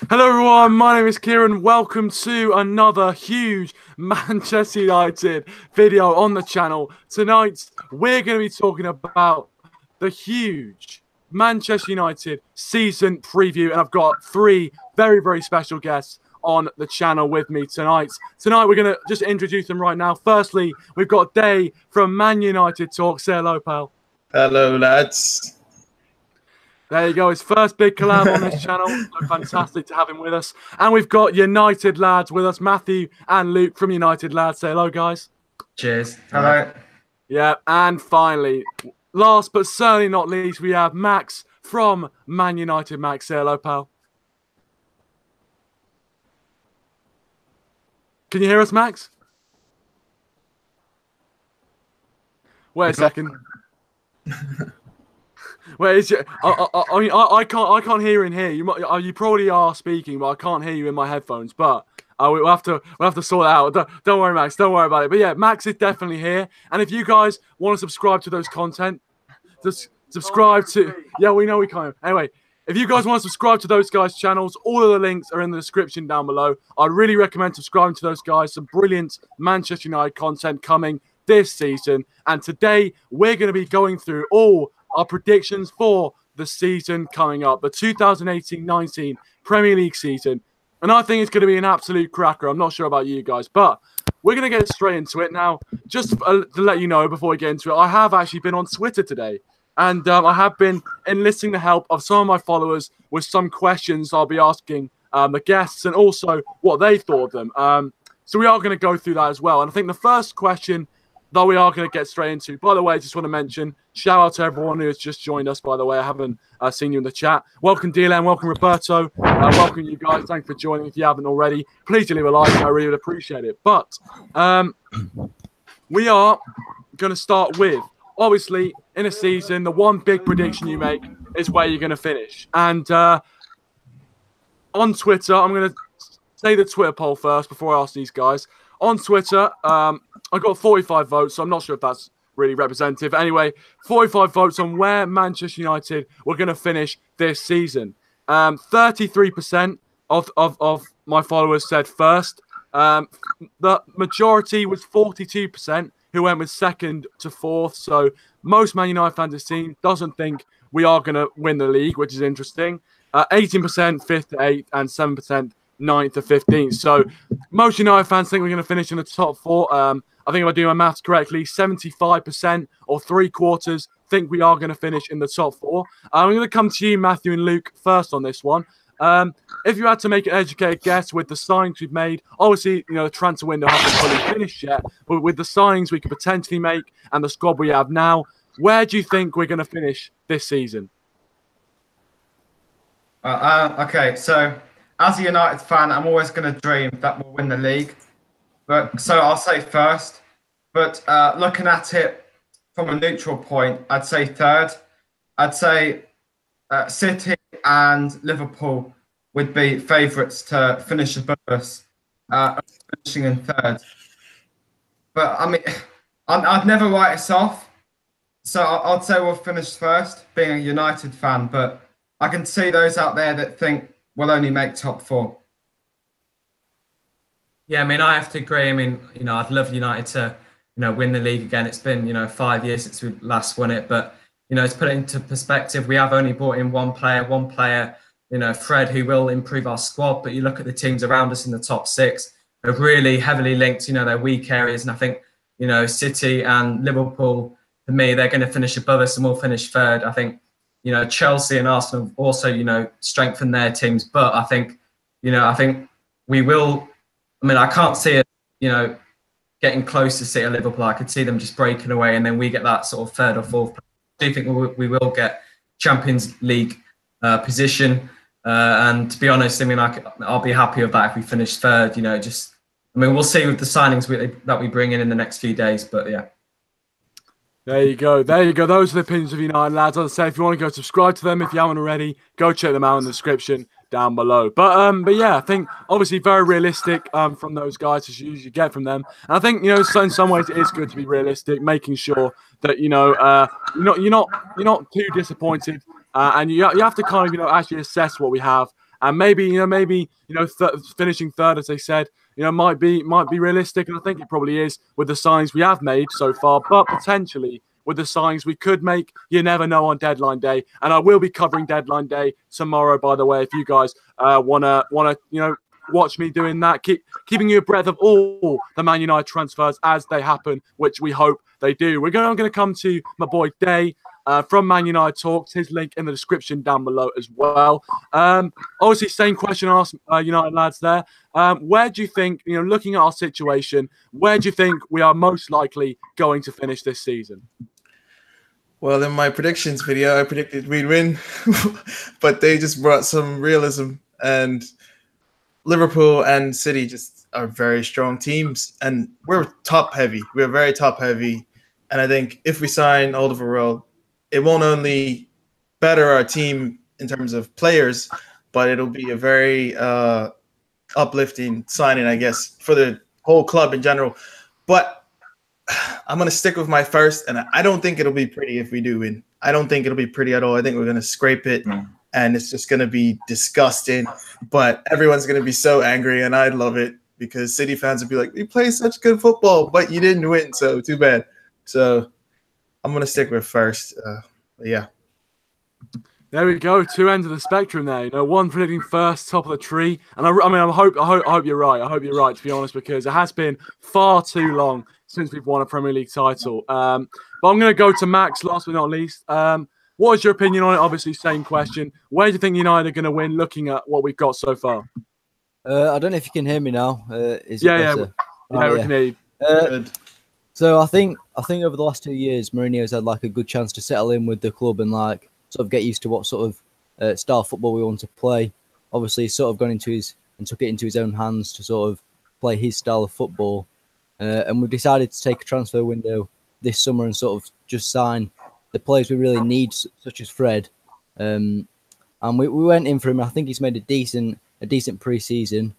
Hello everyone, my name is Kieran. Welcome to another huge Manchester United video on the channel. Tonight, we're going to be talking about the huge Manchester United season preview. And I've got three very, very special guests on the channel with me tonight. Tonight, we're going to just introduce them right now. Firstly, we've got Day from Man United Talk. Say hello, pal. Hello, lads. There you go, his first big collab on this channel. So fantastic to have him with us. And we've got United lads with us, Matthew and Luke from United lads. Say hello, guys. Cheers. Hello. Yeah, and finally, last but certainly not least, we have Max from ManUnitedMax. Say hello, pal. Can you hear us, Max? Wait a second. Where is it? I can't hear in here. You probably are speaking, but I can't hear you in my headphones. But we'll have to sort it out. Don't worry, Max. Don't worry about it. But yeah, Max is definitely here. And if you guys want to subscribe to those content, just subscribe to. Yeah, we know we can't. Anyway, if you guys want to subscribe to those guys' channels, all of the links are in the description down below. I'd really recommend subscribing to those guys. Some brilliant Manchester United content coming this season. And today we're going to be going through all our predictions for the season coming up, the 2018-19 Premier League season. And I think it's going to be an absolute cracker. I'm not sure about you guys, but we're going to get straight into it. Now, just to let you know before we get into it, I have actually been on Twitter today. And I have been enlisting the help of some of my followers with some questions I'll be asking the guests and also what they thought of them. So we are going to go through that as well. And I think the first question that we are going to get straight into. By the way, I just want to mention, shout out to everyone who has just joined us, by the way. I haven't seen you in the chat. Welcome, DLM. Welcome, Roberto. Welcome, you guys. Thanks for joining. If you haven't already, please do leave a like. I really would appreciate it. But we are going to start with, obviously, in a season, the one big prediction you make is where you're going to finish. And on Twitter, I'm going to say the Twitter poll first before I ask these guys. On Twitter, I got 45 votes, so I'm not sure if that's really representative. Anyway, 45 votes on where Manchester United were going to finish this season. 33% of my followers said first. The majority was 42% who went with second to fourth. So most Man United fans have seen doesn't think we are going to win the league, which is interesting. 18% fifth to eighth and 7% 9th to 15th. So most United fans think we're going to finish in the top four. I think if I do my maths correctly, 75% or three quarters think we are going to finish in the top four. I'm going to come to you, Matthew and Luke, first on this one. If you had to make an educated guess with the signings we've made, obviously, the transfer window hasn't fully finished yet, but with the signings we could potentially make and the squad we have now, where do you think we're going to finish this season? Okay, so as a United fan, I'm always going to dream that we'll win the league. So I'll say first. But looking at it from a neutral point, I'd say third. I'd say City and Liverpool would be favourites to finish above us, finishing in third. But I mean, I'd never write us off. So I'd say we'll finish first, being a United fan. But I can see those out there that think we'll only make top four. Yeah, I mean, I have to agree. I mean, I'd love United to, win the league again. It's been, 5 years since we last won it. But, to put it into perspective, we have only brought in one player, Fred, who will improve our squad. But you look at the teams around us in the top six, they're really heavily linked, their weak areas. And I think, City and Liverpool, for me, they're going to finish above us and we'll finish third. I think, Chelsea and Arsenal have also, strengthened their teams. But I think we will. I mean, I can't see it, getting close to City or Liverpool. I could see them just breaking away and then we get that sort of third or fourth. I do think we will get Champions League position. And to be honest, I mean, I'll be happy with that if we finish third, we'll see with the signings that we bring in the next few days. But yeah. There you go. There you go. Those are the opinions of United lads. As I say, if you want to go subscribe to them, if you haven't already, go check them out in the description down below. But yeah, I think obviously very realistic from those guys as you usually get from them. And I think in some ways it is good to be realistic, making sure that you're not too disappointed, and you have to kind of actually assess what we have and maybe finishing third, as they said, might be realistic, and I think it probably is with the signings we have made so far, but potentially with the signings we could make, you never know on deadline day. And I will be covering deadline day tomorrow, by the way, if you guys wanna watch me doing that, keeping you abreast of all the Man United transfers as they happen, which we hope they do. I'm going to come to my boy Day from Man United Talks. His link in the description down below as well. Obviously, same question asked United lads there. Where do you think, looking at our situation, where do you think we are most likely going to finish this season? Well, in my predictions video, I predicted we'd win, but they just brought some realism, and Liverpool and City just are very strong teams, and we're top heavy. We're very top heavy, and I think if we sign Alderweireld, it won't only better our team in terms of players, but it'll be a very uplifting signing, I guess, for the whole club in general. But I'm going to stick with my first, and I don't think it'll be pretty if we do win. I don't think it'll be pretty at all. I think we're going to scrape it, and it's just going to be disgusting. But everyone's going to be so angry, and I'd love it because City fans would be like, we play such good football, but you didn't win, so too bad. So I'm going to stick with first. Yeah. There we go, two ends of the spectrum there. One predicting first, top of the tree, and I hope you're right. I hope you're right, to be honest, because it has been far too long since we've won a Premier League title. But I'm going to go to Max, last but not least. What is your opinion on it? Obviously, same question. Where do you think United are going to win, looking at what we've got so far? I don't know if you can hear me now. Is it better? Yeah, we can hear you. So I think over the last 2 years, Mourinho's had like a good chance to settle in with the club and like sort of get used to what sort of style football we want to play. Obviously, he's sort of gone into took it into his own hands to sort of play his style of football. And we've decided to take a transfer window this summer and sort of just sign the players we really need, such as Fred. And we went in for him. I think he's made a decent pre-season,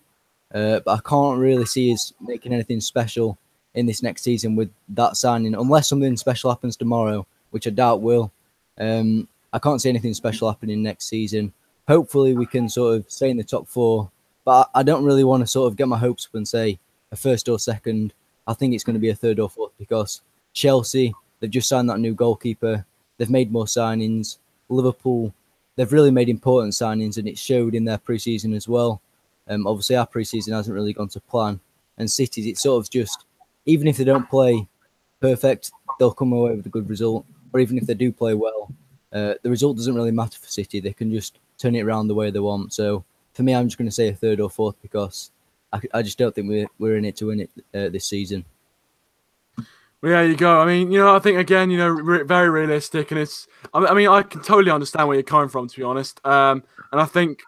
but I can't really see us making anything special in this next season with that signing, unless something special happens tomorrow, which I doubt will. I can't see anything special happening next season. Hopefully we can sort of stay in the top four, but I don't really want to sort of get my hopes up and say a first or second. I think it's going to be a third or fourth because Chelsea, they've just signed that new goalkeeper. They've made more signings. Liverpool, they've really made important signings, and it showed in their pre-season as well. Obviously, our pre-season hasn't really gone to plan. And City's, it's sort of just, even if they don't play perfect, they'll come away with a good result. Or even if they do play well, the result doesn't really matter for City. They can just turn it around the way they want. So for me, I'm just going to say a third or fourth because I just don't think we're in it to win it this season. Well, there you go. I mean, I think, again, very realistic. And I mean, I can totally understand where you're coming from, to be honest. And I think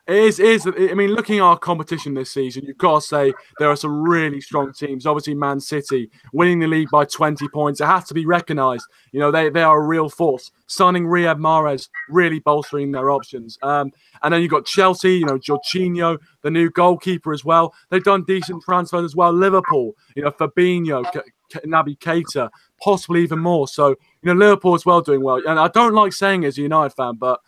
it is. I mean, looking at our competition this season, you've got to say there are some really strong teams. Obviously, Man City winning the league by 20 points. It has to be recognised. They are a real force. Signing Riyad Mahrez, really bolstering their options. And then you've got Chelsea, Jorginho, the new goalkeeper as well. They've done decent transfers as well. Liverpool, Fabinho, Naby Keita, possibly even more. So, Liverpool as well doing well. And I don't like saying it as a United fan, but,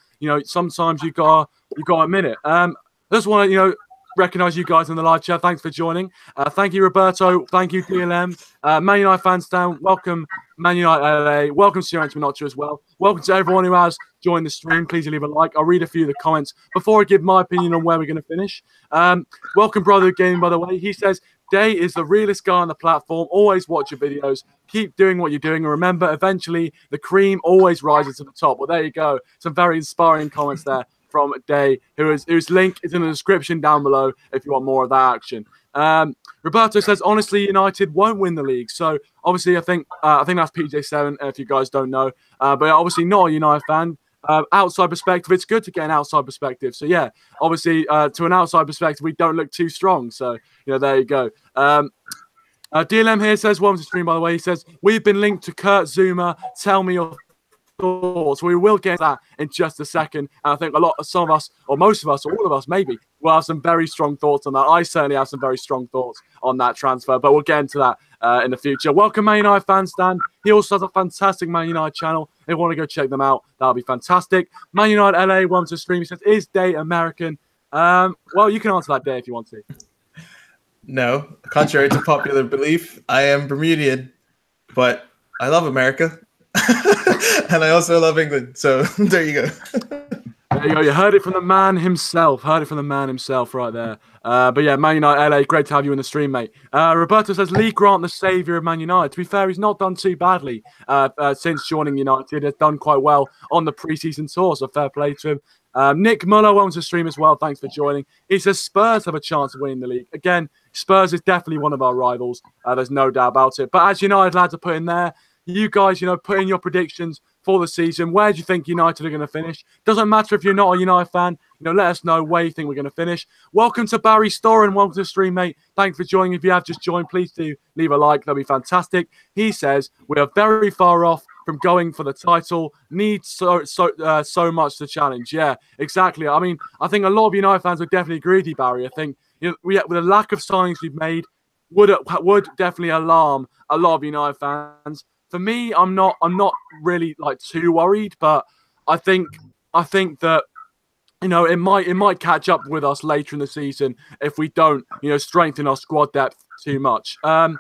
sometimes you got to admit it. I just want to, recognise you guys in the live chat. Thanks for joining. Thank you, Roberto. Thank you, DLM. Man United fans down. Welcome, Man United LA. Welcome, Sierra Minocchio as well. Welcome to everyone who has joined the stream. Please leave a like. I'll read a few of the comments before I give my opinion on where we're going to finish. Welcome, Brother Game, by the way. He says, Day is the realest guy on the platform. Always watch your videos. Keep doing what you're doing. And remember, eventually, the cream always rises to the top. Well, there you go. Some very inspiring comments there from Day, whose link is in the description down below if you want more of that action. Roberto says, honestly, United won't win the league. So, obviously, I think that's PJ7, if you guys don't know. But obviously not a United fan. Outside perspective, it's good to get an outside perspective. So, yeah, obviously, to an outside perspective, we don't look too strong. So, there you go. DLM here says, welcome to stream, by the way. He says, we've been linked to Kurt Zuma. Tell me your thoughts. We will get that in just a second. And I think some of us, or most of us, or all of us maybe, will have some very strong thoughts on that. I certainly have some very strong thoughts on that transfer, but we'll get into that in the future. Welcome, Man United fan Stan. He also has a fantastic Man United channel. If you want to go check them out, that'll be fantastic. Man United LA wants to stream. He says, is Day American? Well, you can answer that, Day, if you want to. No, contrary to popular belief, I am Bermudian, but I love America. And I also love England. So there you go. There you go. You heard it from the man himself. Heard it from the man himself right there. But yeah, Man United LA, great to have you in the stream, mate. Roberto says, Lee Grant, the saviour of Man United. To be fair, he's not done too badly since joining United. He's done quite well on the pre-season tour, so fair play to him. Nick Muller wants to stream as well. Thanks for joining. He says Spurs have a chance of winning the league. Again, Spurs is definitely one of our rivals. There's no doubt about it. But as United lads are putting there, you guys, put in your predictions for the season. Where do you think United are going to finish? Doesn't matter if you're not a United fan. Let us know where you think we're going to finish. Welcome to Barry Storen. Welcome to the stream, mate. Thanks for joining. If you have just joined, please do leave a like. That'll be fantastic. He says we are very far off from going for the title. Need so much to challenge. Yeah, exactly. I mean, I think a lot of United fans would definitely agree with you, Barry. I think with the lack of signings we've made would definitely alarm a lot of United fans. For me, I'm not really too worried, but I think that it might catch up with us later in the season if we don't strengthen our squad depth too much. But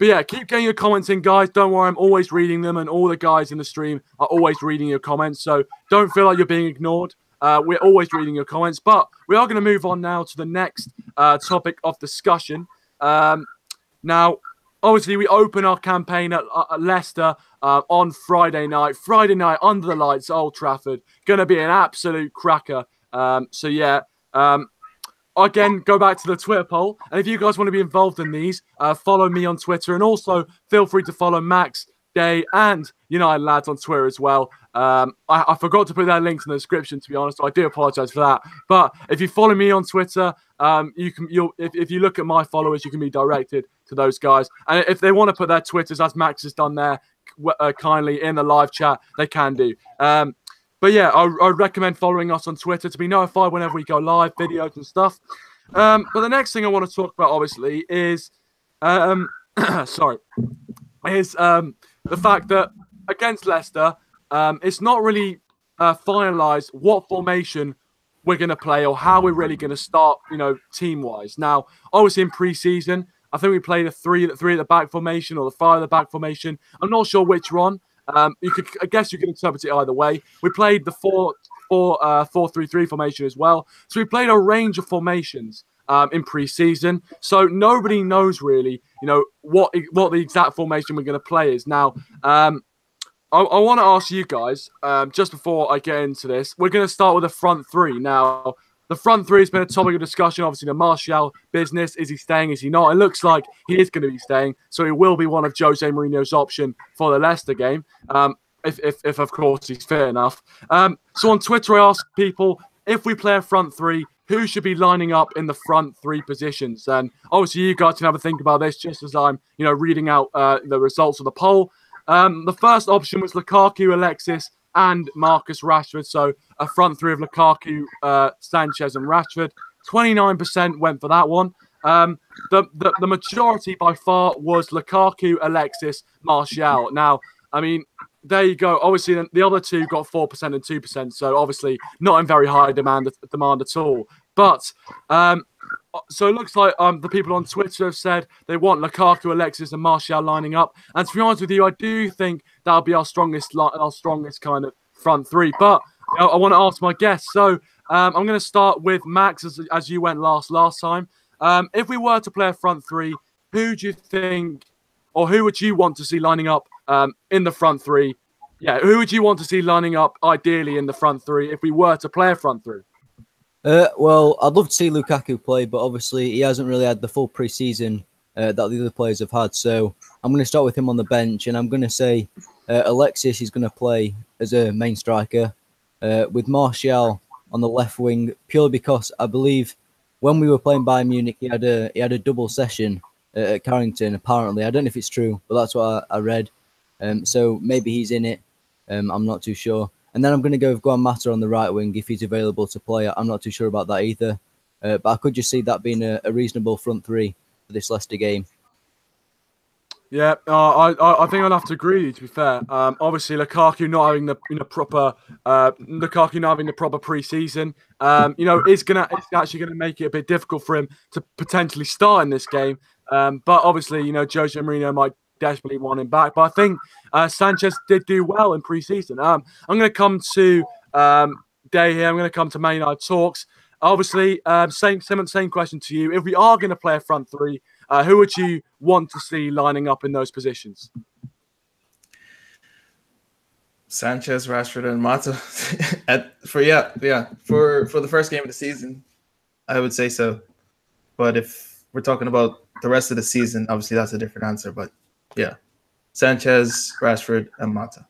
yeah, keep getting your comments in, guys. Don't worry, I'm always reading them, and all the guys in the stream are always reading your comments. So don't feel like you're being ignored. We're always reading your comments, but we are going to move on now to the next topic of discussion. Now, obviously, we open our campaign at Leicester on Friday night. Friday night, under the lights, Old Trafford. Going to be an absolute cracker. So, yeah. Again, go back to the Twitter poll. And if you guys want to be involved in these, follow me on Twitter. And also, feel free to follow Max, Day, and United Lads on Twitter as well. I forgot to put their links in the description, to be honest. So I do apologise for that. But if you follow me on Twitter, if you look at my followers, you can be directed to those guys. And if they want to put their Twitters, as Max has done there, kindly in the live chat, they can do. But yeah, I recommend following us on Twitter to be notified whenever we go live, videos and stuff. But the next thing I want to talk about, obviously, is the fact that against Leicester, it's not really finalised what formation we're going to play or how we're really going to start, team-wise. Now, obviously in pre-season, I think we played a three at the back formation or the 5 at the back formation. I'm not sure which one. I guess you can interpret it either way. We played the 4-3-3 formation as well. So we played a range of formations in pre-season. So nobody knows really, what the exact formation we're going to play is. Now, I want to ask you guys, just before I get into this, we're going to start with the front three. Now, the front three has been a topic of discussion. Obviously, the Martial business. Is he staying? Is he not? It looks like he is going to be staying. So he will be one of Jose Mourinho's option for the Leicester game, if of course, he's fit enough. So on Twitter, I asked people, if we play a front three, who should be lining up in the front three positions? And obviously, you guys can have a think about this just as I'm, reading out the results of the poll. The first option was Lukaku, Alexis, and Marcus Rashford. So a front three of Lukaku, Sanchez, and Rashford. 29% went for that one. The majority by far was Lukaku, Alexis, Martial. Now, I mean, there you go. Obviously, the other two got 4% and 2%. So obviously, not in very high demand at all. But so it looks like the people on Twitter have said they want Lukaku, Alexis, and Martial lining up. And to be honest with you, I do think that'll be our strongest kind of front three. But I want to ask my guests. So I'm going to start with Max, as you went last time. If we were to play a front three, who do you think, or who would you want to see lining up in the front three? Yeah, who would you want to see lining up ideally in the front three if we were to play a front three? Well, I'd love to see Lukaku play, but obviously he hasn't really had the full pre-season that the other players have had. So I'm going to start with him on the bench, and I'm going to say Alexis is going to play as a main striker with Martial on the left wing, purely because I believe when we were playing Bayern Munich, he had a double session at Carrington. Apparently, I don't know if it's true, but that's what I read. So maybe he's in it. I'm not too sure. And then I'm going to go with Guan Mata on the right wing if he's available to play. I'm not too sure about that either. But I could just see that being a reasonable front three for this Leicester game. Yeah, I think I'd have to agree with you, to be fair. Obviously, Lukaku not having the proper pre-season, it's actually gonna make it a bit difficult for him to potentially start in this game. But obviously, Jose Mourinho might desperately want him back. But I think Sanchez did do well in pre-season. I'm gonna come to Day here. I'm gonna come to Man United talks. Obviously, same question to you. If we are going to play a front three, who would you want to see lining up in those positions? Sanchez, Rashford, and Mata. For the first game of the season, I would say so. But if we're talking about the rest of the season, obviously that's a different answer. But yeah, Sanchez, Rashford, and Mata.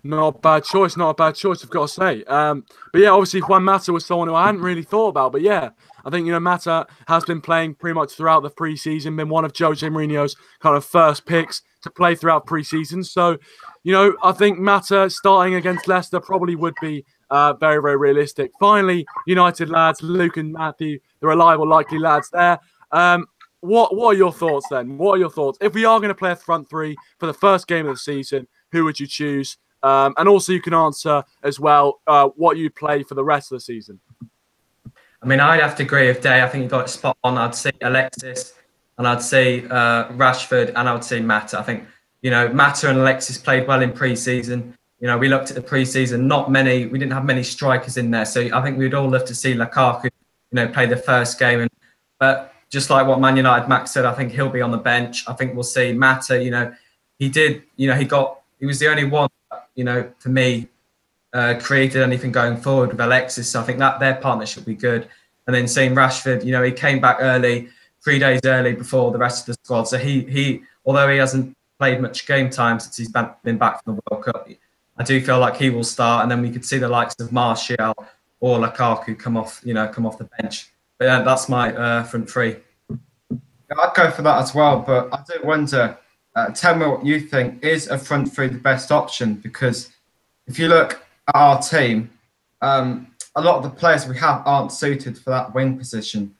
Not a bad choice, I've got to say. But yeah, obviously Juan Mata was someone who I hadn't really thought about. But yeah, I think, Mata has been playing pretty much throughout the pre-season, been one of Jose Mourinho's kind of first picks to play throughout pre-season. So, I think Mata starting against Leicester probably would be very, very realistic. Finally, United lads, Luke and Matthew, the reliable, likely lads there. What are your thoughts then? What are your thoughts? If we are going to play a front three for the first game of the season, who would you choose? And also you can answer as well what you play for the rest of the season. I mean, I'd have to agree with Day. I think you got it spot on. I'd say Alexis, and I'd say Rashford, and I would say Mata. I think, Mata and Alexis played well in pre-season. We looked at the pre-season, we didn't have many strikers in there. So I think we'd all love to see Lukaku, play the first game. But just like what ManUnitedMax said, I think he'll be on the bench. I think we'll see Mata, he was the only one, for me, created anything going forward with Alexis. So I think that their partnership will be good. And then seeing Rashford, he came back early, 3 days early before the rest of the squad. So he although he hasn't played much game time since he's been back from the World Cup, I do feel like he will start. And then we could see the likes of Martial or Lukaku come off the bench. But yeah, that's my front three. I'd go for that as well, but I do wonder, tell me what you think, is a front three the best option? Because if you look at our team, a lot of the players we have aren't suited for that wing position.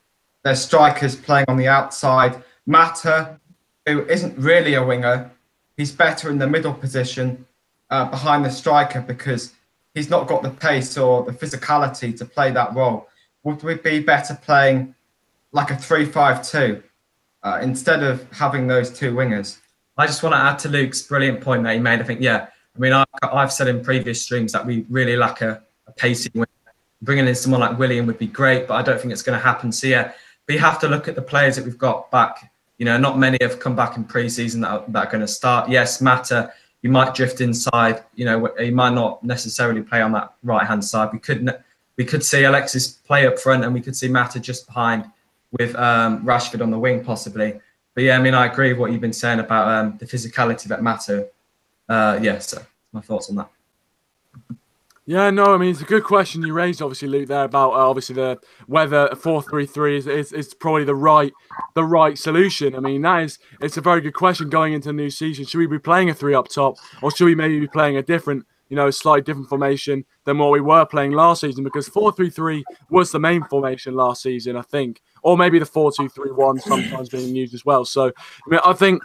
They're strikers playing on the outside. Mata, who isn't really a winger, he's better in the middle position behind the striker because he's not got the pace or the physicality to play that role. Would we be better playing like a 3-5-2 instead of having those two wingers? I just want to add to Luke's brilliant point that he made. I think, I've said in previous streams that we really lack a pacey winger. Bringing in someone like William would be great, but I don't think it's going to happen. So yeah, we have to look at the players that we've got back. Not many have come back in pre-season that are going to start. Yes, Mata, you might drift inside. He might not necessarily play on that right-hand side. We could see Alexis play up front, and we could see Mata just behind with Rashford on the wing possibly. But yeah, I agree with what you've been saying about the physicality that Mata. So my thoughts on that. Yeah, no, it's a good question you raised, obviously, Luke, there about obviously whether a 4-3-3 is probably the right solution. It's a very good question going into the new season. Should we be playing a 3 up top, or should we maybe be playing a different, slightly different formation than what we were playing last season? Because 4-3-3 was the main formation last season, I think, or maybe the 4-2-3-1 sometimes being used as well. So, I think.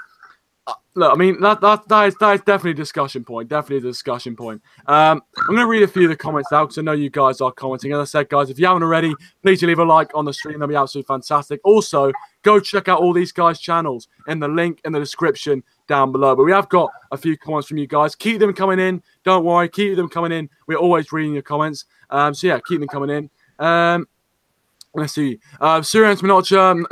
Look, that is definitely a discussion point. Definitely a discussion point. I'm going to read a few of the comments now because I know you guys are commenting. As I said, guys, if you haven't already, please leave a like on the stream. That'll be absolutely fantastic. Also, go check out all these guys' channels in the link in the description down below. But we have got a few comments from you guys. Keep them coming in. Don't worry. Keep them coming in. We're always reading your comments. So, yeah, keep them coming in. Let's see. Surians Minocha,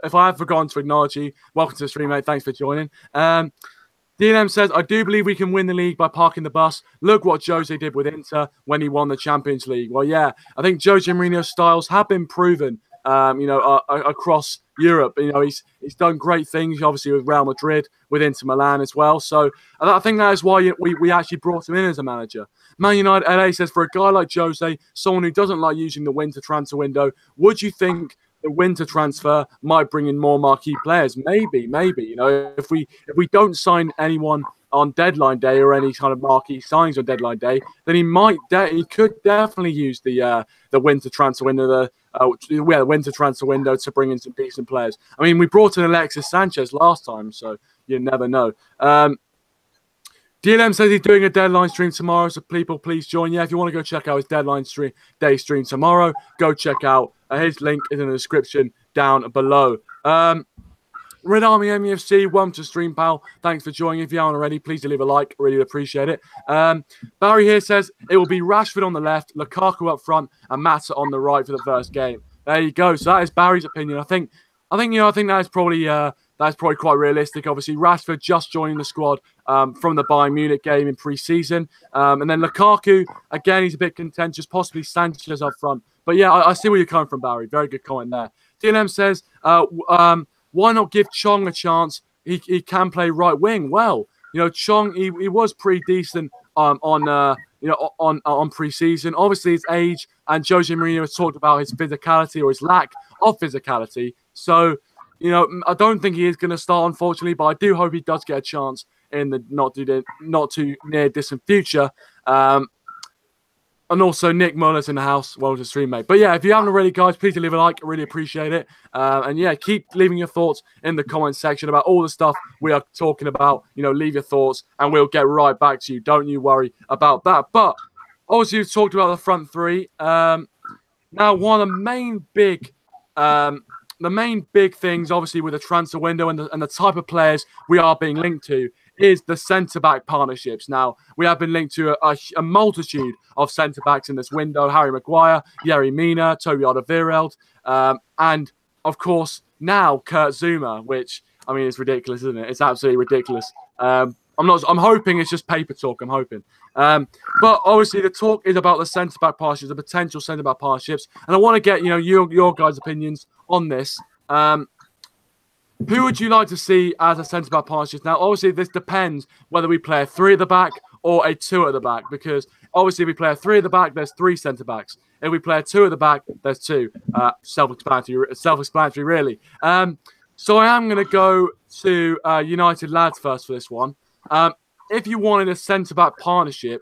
if I have forgotten to acknowledge you, welcome to the stream, mate. Thanks for joining. DNM says, I do believe we can win the league by parking the bus. Look what Jose did with Inter when he won the Champions League. Well, yeah, I think Jose Mourinho's styles have been proven, across Europe. He's done great things, obviously, with Real Madrid, with Inter Milan as well. So I think that is why we actually brought him in as a manager. Man United LA says, for a guy like Jose, someone who doesn't like using the winter transfer window, would you think the winter transfer might bring in more marquee players? Maybe. If we don't sign anyone on deadline day or any kind of marquee signings on deadline day, then he could definitely use the winter transfer window, the winter transfer window to bring in some decent players. I mean, we brought in Alexis Sanchez last time, so you never know. DLM says he's doing a deadline stream tomorrow, so people please join. Yeah, if you want to go check out his deadline day stream tomorrow, go check out his link is in the description down below. Red Army MUFC, welcome to stream, pal. Thanks for joining. If you haven't already, please do leave a like. Really appreciate it. Barry here says it will be Rashford on the left, Lukaku up front, and Mata on the right for the first game. There you go. So that is Barry's opinion. I think that is probably quite realistic. Obviously, Rashford just joining the squad from the Bayern Munich game in pre-season, and then Lukaku again. He's a bit contentious, possibly Sanchez up front. But yeah, I see where you're coming from, Barry. Very good comment there. DLM says, why not give Chong a chance? He can play right wing. Well, Chong he was pretty decent on pre-season. Obviously, his age, and Jose Mourinho has talked about his physicality or his lack of physicality. So, I don't think he is going to start, unfortunately, but I do hope he does get a chance in the not too near distant future. And also, Nick Muller's in the house. Well, to stream, mate. But yeah, if you haven't already, guys, please leave a like. I really appreciate it. And yeah, keep leaving your thoughts in the comment section about all the stuff we are talking about. Leave your thoughts, and we'll get right back to you. Don't you worry about that. But obviously, you've talked about the front three. Now, one of the main big things, obviously, with the transfer window and the type of players we are being linked to is the centre-back partnerships. Now, we have been linked to a multitude of centre-backs in this window. Harry Maguire, Yerry Mina, Toby Alderweireld, and, of course, now Kurt Zouma, which, I mean, is ridiculous, isn't it? It's absolutely ridiculous. I'm hoping it's just paper talk, I'm hoping. But obviously, the talk is about the centre-back partnerships, the potential centre-back partnerships, and I want to get, your guys' opinions on this. Who would you like to see as a centre-back partnership? Now, obviously, this depends whether we play a 3 at the back or a 2 at the back, because obviously, if we play a 3 at the back, there's 3 centre-backs. If we play a 2 at the back, there's 2. Self-explanatory, really. So I am going to go to United lads first for this one. If you wanted a centre-back partnership,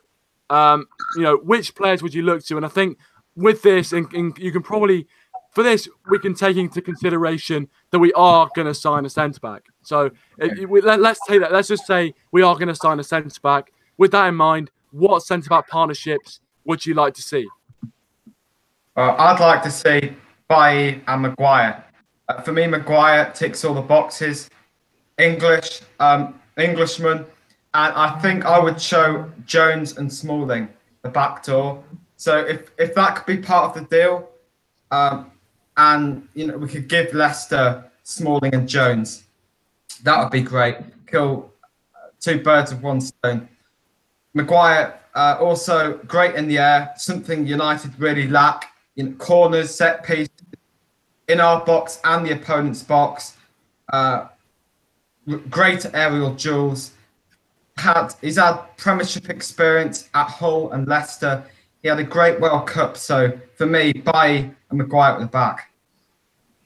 which players would you look to? And I think with this, you can probably... For this, we can take into consideration that we are going to sign a centre-back. So let's take that. Let's just say we are going to sign a centre-back. With that in mind, what centre-back partnerships would you like to see? I'd like to see Bailly and Maguire. For me, Maguire ticks all the boxes. Englishman. And I think I would show Jones and Smalling the back door. So if that could be part of the deal... and we could give Leicester Smalling and Jones. That would be great. Kill 2 birds with 1 stone. Maguire also great in the air. Something United really lack in corners, set pieces, in our box and the opponent's box. Great aerial duels. He's had Premiership experience at Hull and Leicester. He had a great World Cup. So for me, Bailly and Maguire at the back.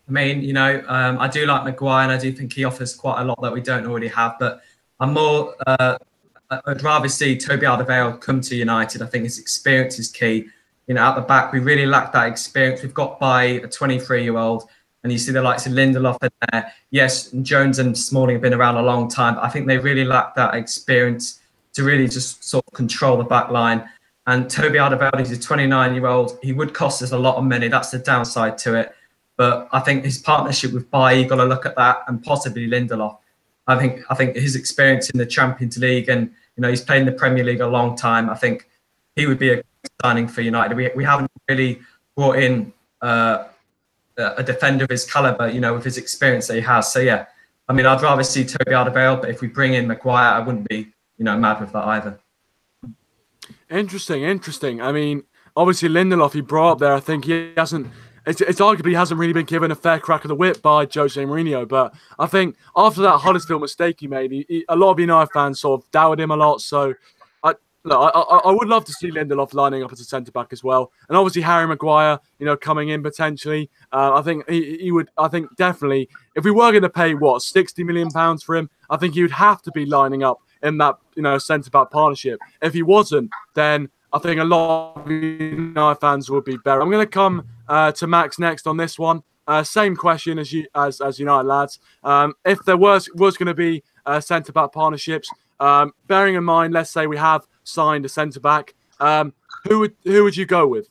I mean, I do like Maguire, and I do think he offers quite a lot that we don't already have. But I'd rather see Toby Alderweireld come to United. I think his experience is key. At the back, we really lack that experience. We've got Bailly, a 23-year-old, and you see the likes of Lindelof in there. Yes, Jones and Smalling have been around a long time, but I think they really lack that experience to really just sort of control the back line. And Toby Alderweireld, he's a 29-year-old. He would cost us a lot of money. That's the downside to it. But I think his partnership with Bailly, you've got to look at that, and possibly Lindelof. I think his experience in the Champions League, and he's played in the Premier League a long time. I think he would be a signing for United. We haven't really brought in a defender of his caliber, with his experience that he has. So yeah, I mean, I'd rather see Toby Alderweireld, but if we bring in Maguire, I wouldn't be mad with that either. Interesting. I mean, obviously Lindelof, he brought up there. I think he hasn't. It's arguably hasn't really been given a fair crack of the whip by Jose Mourinho. But I think after that Huddersfield mistake he made, a lot of United fans sort of doubted him a lot. So I would love to see Lindelof lining up as a centre back as well, and obviously Harry Maguire, coming in potentially. I think he would. I think definitely if we were going to pay £60 million for him, I think he would have to be lining up in that centre-back partnership. If he wasn't, then I think a lot of United fans would be better. I'm going to come to Max next on this one. Same question as United lads. If there was going to be centre-back partnerships, bearing in mind, let's say we have signed a centre-back, who would you go with?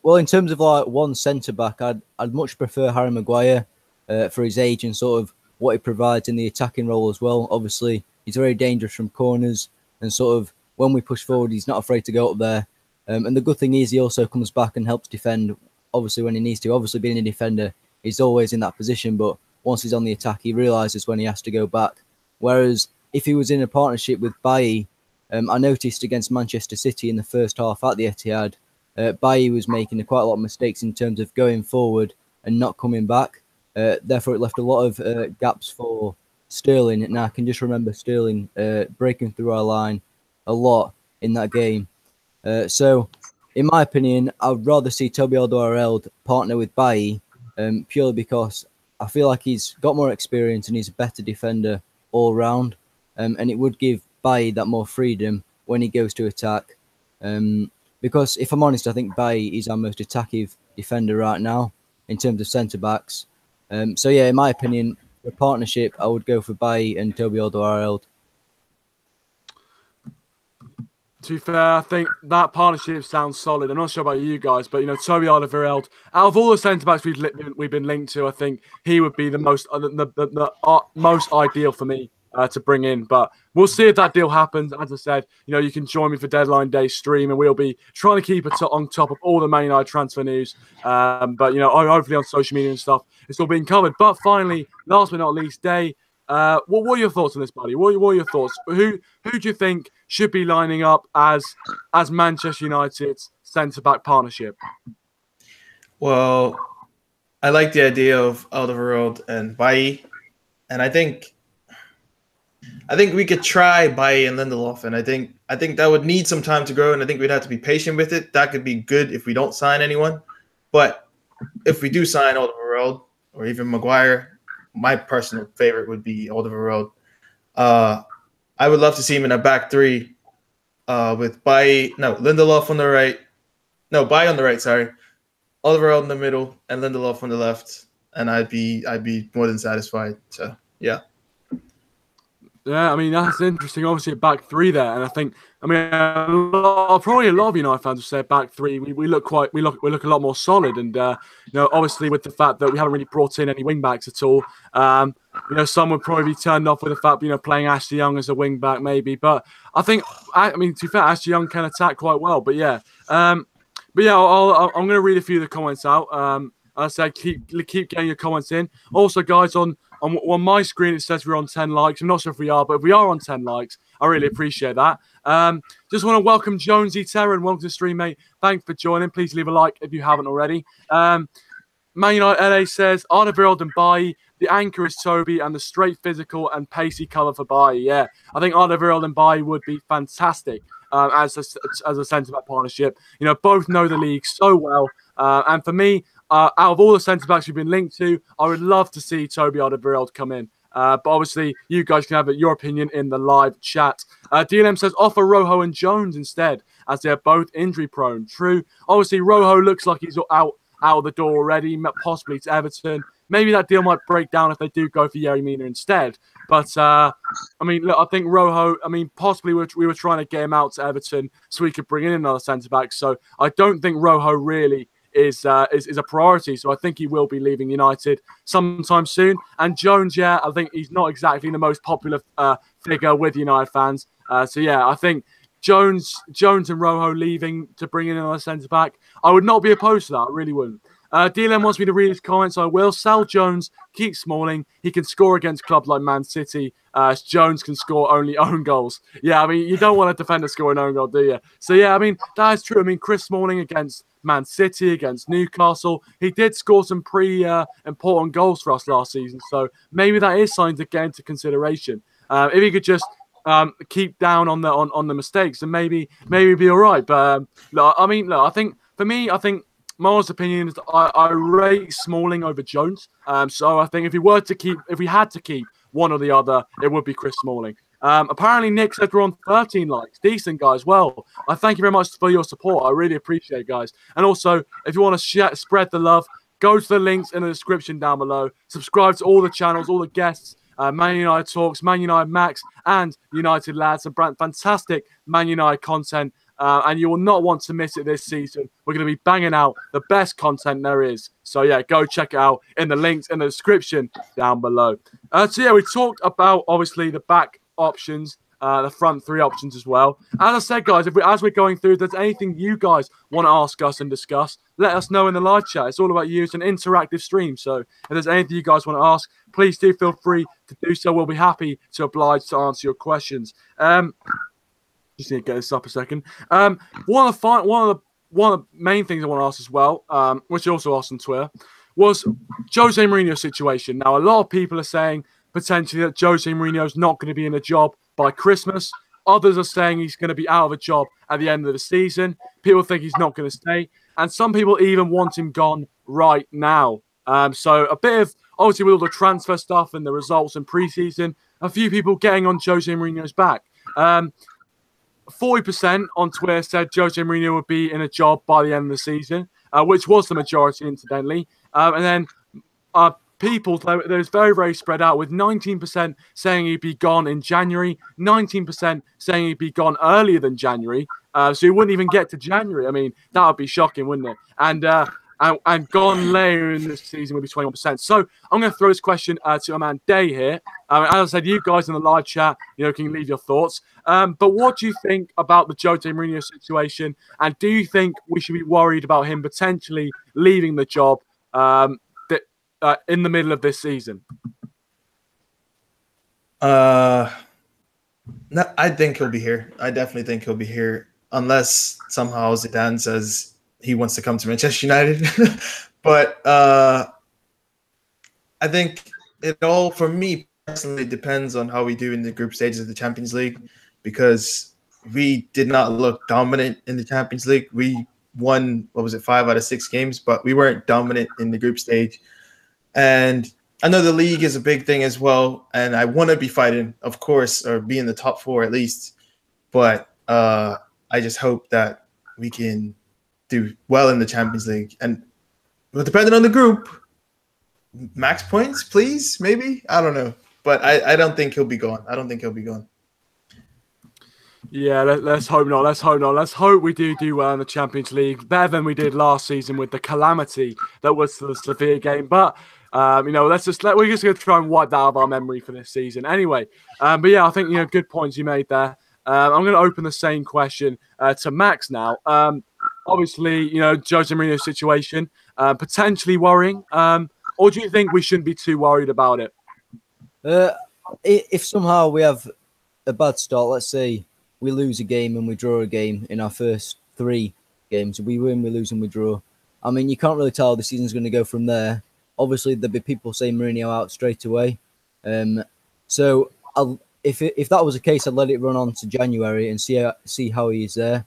Well, in terms of like one centre-back, I'd much prefer Harry Maguire for his age and sort of what he provides in the attacking role as well. Obviously, he's very dangerous from corners, and sort of when we push forward, he's not afraid to go up there. And the good thing is he also comes back and helps defend, obviously, when he needs to. Obviously, being a defender, he's always in that position, but once he's on the attack, he realises when he has to go back. Whereas if he was in a partnership with Bailly, I noticed against Manchester City in the first half at the Etihad, Bailly was making quite a lot of mistakes in terms of going forward and not coming back. Therefore, it left a lot of gaps for Sterling. Now, I can just remember Sterling breaking through our line a lot in that game. So, in my opinion, I'd rather see Toby Alderweireld partner with Bailly purely because I feel like he's got more experience and he's a better defender all round. And it would give Bailly that more freedom when he goes to attack. Because if I'm honest, I think Bailly is our most attacking defender right now in terms of centre-backs. So, yeah, in my opinion, for partnership, I would go for Bailly and Toby Alderweireld. To be fair, I think that partnership sounds solid. I'm not sure about you guys, but Toby Alderweireld, out of all the centre backs we've been linked to, I think he would be the most most ideal for me to bring in. But we'll see if that deal happens. As I said, you can join me for Deadline Day stream, and we'll be trying to keep it on top of all the Man United transfer news. But hopefully on social media and stuff, it's all being covered. But finally, last but not least, Day. What are your thoughts on this, buddy? What are your thoughts? Who do you think should be lining up as Manchester United's centre-back partnership? Well, I like the idea of Alderweireld and Bailly, and I think we could try Bailly and Lindelof, and I think that would need some time to grow, and I think we'd have to be patient with it. That could be good if we don't sign anyone, but if we do sign Alderweireld or even Maguire, my personal favorite would be Alderweireld. I would love to see him in a back three with Lindelof on the right. No, Bailly on the right, sorry. Alderweireld in the middle and Lindelof on the left. And I'd be more than satisfied. So, yeah. Yeah, I mean, that's interesting. Obviously, a back three there. And I think, probably a lot of United fans have said back three, we look a lot more solid. And, obviously with the fact that we haven't really brought in any wing backs at all, some would probably be turned off with the fact, playing Ashley Young as a wing back maybe. But I think, to be fair, Ashley Young can attack quite well. But yeah, I'm going to read a few of the comments out. As I said, keep getting your comments in. Also, guys, on my screen, it says we're on 10 likes. I'm not sure if we are, but if we are on 10 likes, I really appreciate that. Just want to welcome Jonesy Terran. Welcome to the stream, mate. Thanks for joining. Please leave a like if you haven't already. Man United LA says, Alderweireld and Bailly. The anchor is Toby and the straight physical and pacey colour for Bailly. Yeah, I think Alderweireld and Bailly would be fantastic as a centre-back partnership. Both know the league so well. And for me, out of all the centre-backs we've been linked to, I would love to see Toby Alderweireld come in. But obviously, you guys can have your opinion in the live chat. DLM says, offer Rojo and Jones instead, as they're both injury-prone. True. Obviously, Rojo looks like he's out the door already, possibly to Everton. Maybe that deal might break down if they do go for Yerry Mina instead. But, look, I think Rojo, possibly we were trying to get him out to Everton so we could bring in another centre-back. So I don't think Rojo really is a priority. So I think he will be leaving United sometime soon. And Jones, yeah, I think he's not exactly the most popular figure with United fans. So yeah, I think Jones and Rojo leaving to bring in another centre-back, I would not be opposed to that. I really wouldn't. DLM wants me to read his comments. I will. Sell Jones, keep Smalling. He can score against clubs like Man City. Jones can score only own goals. Yeah, you don't want a defender score an own goal, do you? So, yeah, that is true. Chris Smalling against Man City, against Newcastle, he did score some important goals for us last season. So maybe that is something to get into consideration. If he could just keep down on the mistakes, then maybe be all right. But, I think, for me, my honest opinion is I rate Smalling over Jones. So I think if we had to keep one or the other, it would be Chris Smalling. Apparently, Nick said we're on 13 likes. Decent, guys. Well, I thank you very much for your support. I really appreciate it, guys. And also, if you want to spread the love, go to the links in the description down below. Subscribe to all the channels, all the guests, Man United Talks, ManUnitedMax, and United Lads. Some fantastic Man United content. And you will not want to miss it this season. We're going to be banging out the best content there is. So, yeah, go check it out in the links in the description down below. So, yeah, we talked about, obviously, the back options, the front three options as well. As I said, guys, as we're going through, if there's anything you guys want to ask us and discuss, let us know in the live chat. It's all about you. It's an interactive stream. So, if there's anything you guys want to ask, please do feel free to do so. We'll be happy to oblige to answer your questions. Just need to get this up a second. One of the main things I want to ask as well, which you also asked on Twitter, was Jose Mourinho's situation. Now, a lot of people are saying potentially that Jose Mourinho is not going to be in a job by Christmas. Others are saying he's going to be out of a job at the end of the season. People think he's not going to stay, and some people even want him gone right now. So a bit of, obviously, with all the transfer stuff and the results in preseason, a few people getting on Jose Mourinho's back. 40% on Twitter said Jose Mourinho would be in a job by the end of the season, which was the majority, incidentally. And then people, it was very, very spread out, with 19% saying he'd be gone in January, 19% saying he'd be gone earlier than January. So he wouldn't even get to January. I mean, that would be shocking, wouldn't it? And gone later in the season would be 21%. So I'm going to throw this question to our man Day here. As I said, you guys in the live chat, can leave your thoughts. But what do you think about the Jose Mourinho situation? And do you think we should be worried about him potentially leaving the job in the middle of this season? No, I think he'll be here. I definitely think he'll be here, unless somehow Zidane says he wants to come to Manchester United. But I think it all, for me personally, depends on how we do in the group stages of the Champions League, because we did not look dominant in the Champions League. We won, 5 out of 6 games, but we weren't dominant in the group stage. And I know the league is a big thing as well, and I want to be fighting, of course, or be in the top 4 at least. But I just hope that we can do well in the Champions League. And depending on the group, max points, please, maybe? I don't know. But I don't think he'll be gone. I don't think he'll be gone. Yeah, let's hope not. Let's hope not. Let's hope we do well in the Champions League, better than we did last season with the calamity that was the Sevilla game. But we're just going to try and wipe that out of our memory for this season. Anyway, but yeah, I think good points you made there. I'm going to open the same question to Max now. Obviously, Jose Mourinho's situation potentially worrying, or do you think we shouldn't be too worried about it? If somehow we have a bad start, let's say we lose a game and we draw a game in our first 3 games, we win, we lose, and we draw. I mean, you can't really tell how the season's going to go from there. Obviously, there'll be people saying Mourinho out straight away. So if that was the case, I'd let it run on to January and see how he is there.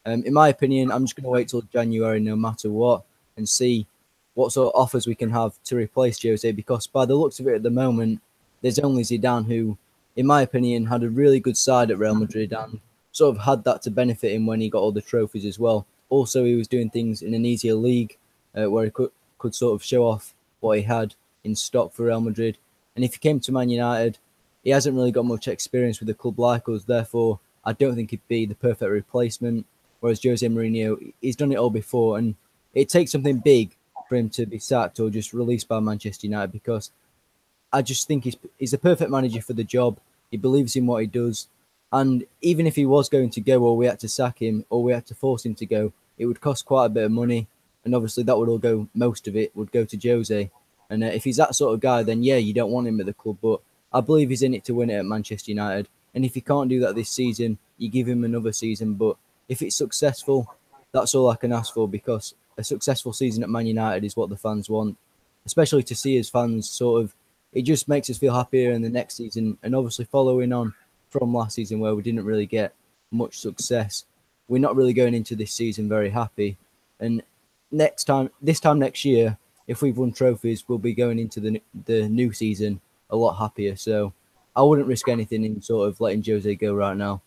In my opinion, I'm just going to wait till January no matter what and see what sort of offers we can have to replace Jose, because by the looks of it at the moment, there's only Zidane who, in my opinion, had a really good side at Real Madrid and sort of had that to benefit him when he got all the trophies as well. Also, he was doing things in an easier league where he could sort of show off what he had in stock for Real Madrid. And if he came to Man United, he hasn't really got much experience with a club like us. Therefore, I don't think he'd be the perfect replacement. Whereas Jose Mourinho, he's done it all before, and it takes something big for him to be sacked or just released by Manchester United, because I just think he's the perfect manager for the job. He believes in what he does. And even if he was going to go, or we had to sack him, or we had to force him to go, it would cost quite a bit of money. And obviously that would all go, most of it would go to Jose. And if he's that sort of guy, then yeah, you don't want him at the club. But I believe he's in it to win it at Manchester United. And if he can't do that this season, you give him another season. But if it's successful, that's all I can ask for, because a successful season at Man United is what the fans want, especially to see as fans sort of, it just makes us feel happier in the next season. And obviously following on from last season where we didn't really get much success, we're not really going into this season very happy. And this time next year, if we've won trophies, we'll be going into the new season a lot happier. So I wouldn't risk anything in sort of letting Jose go right now.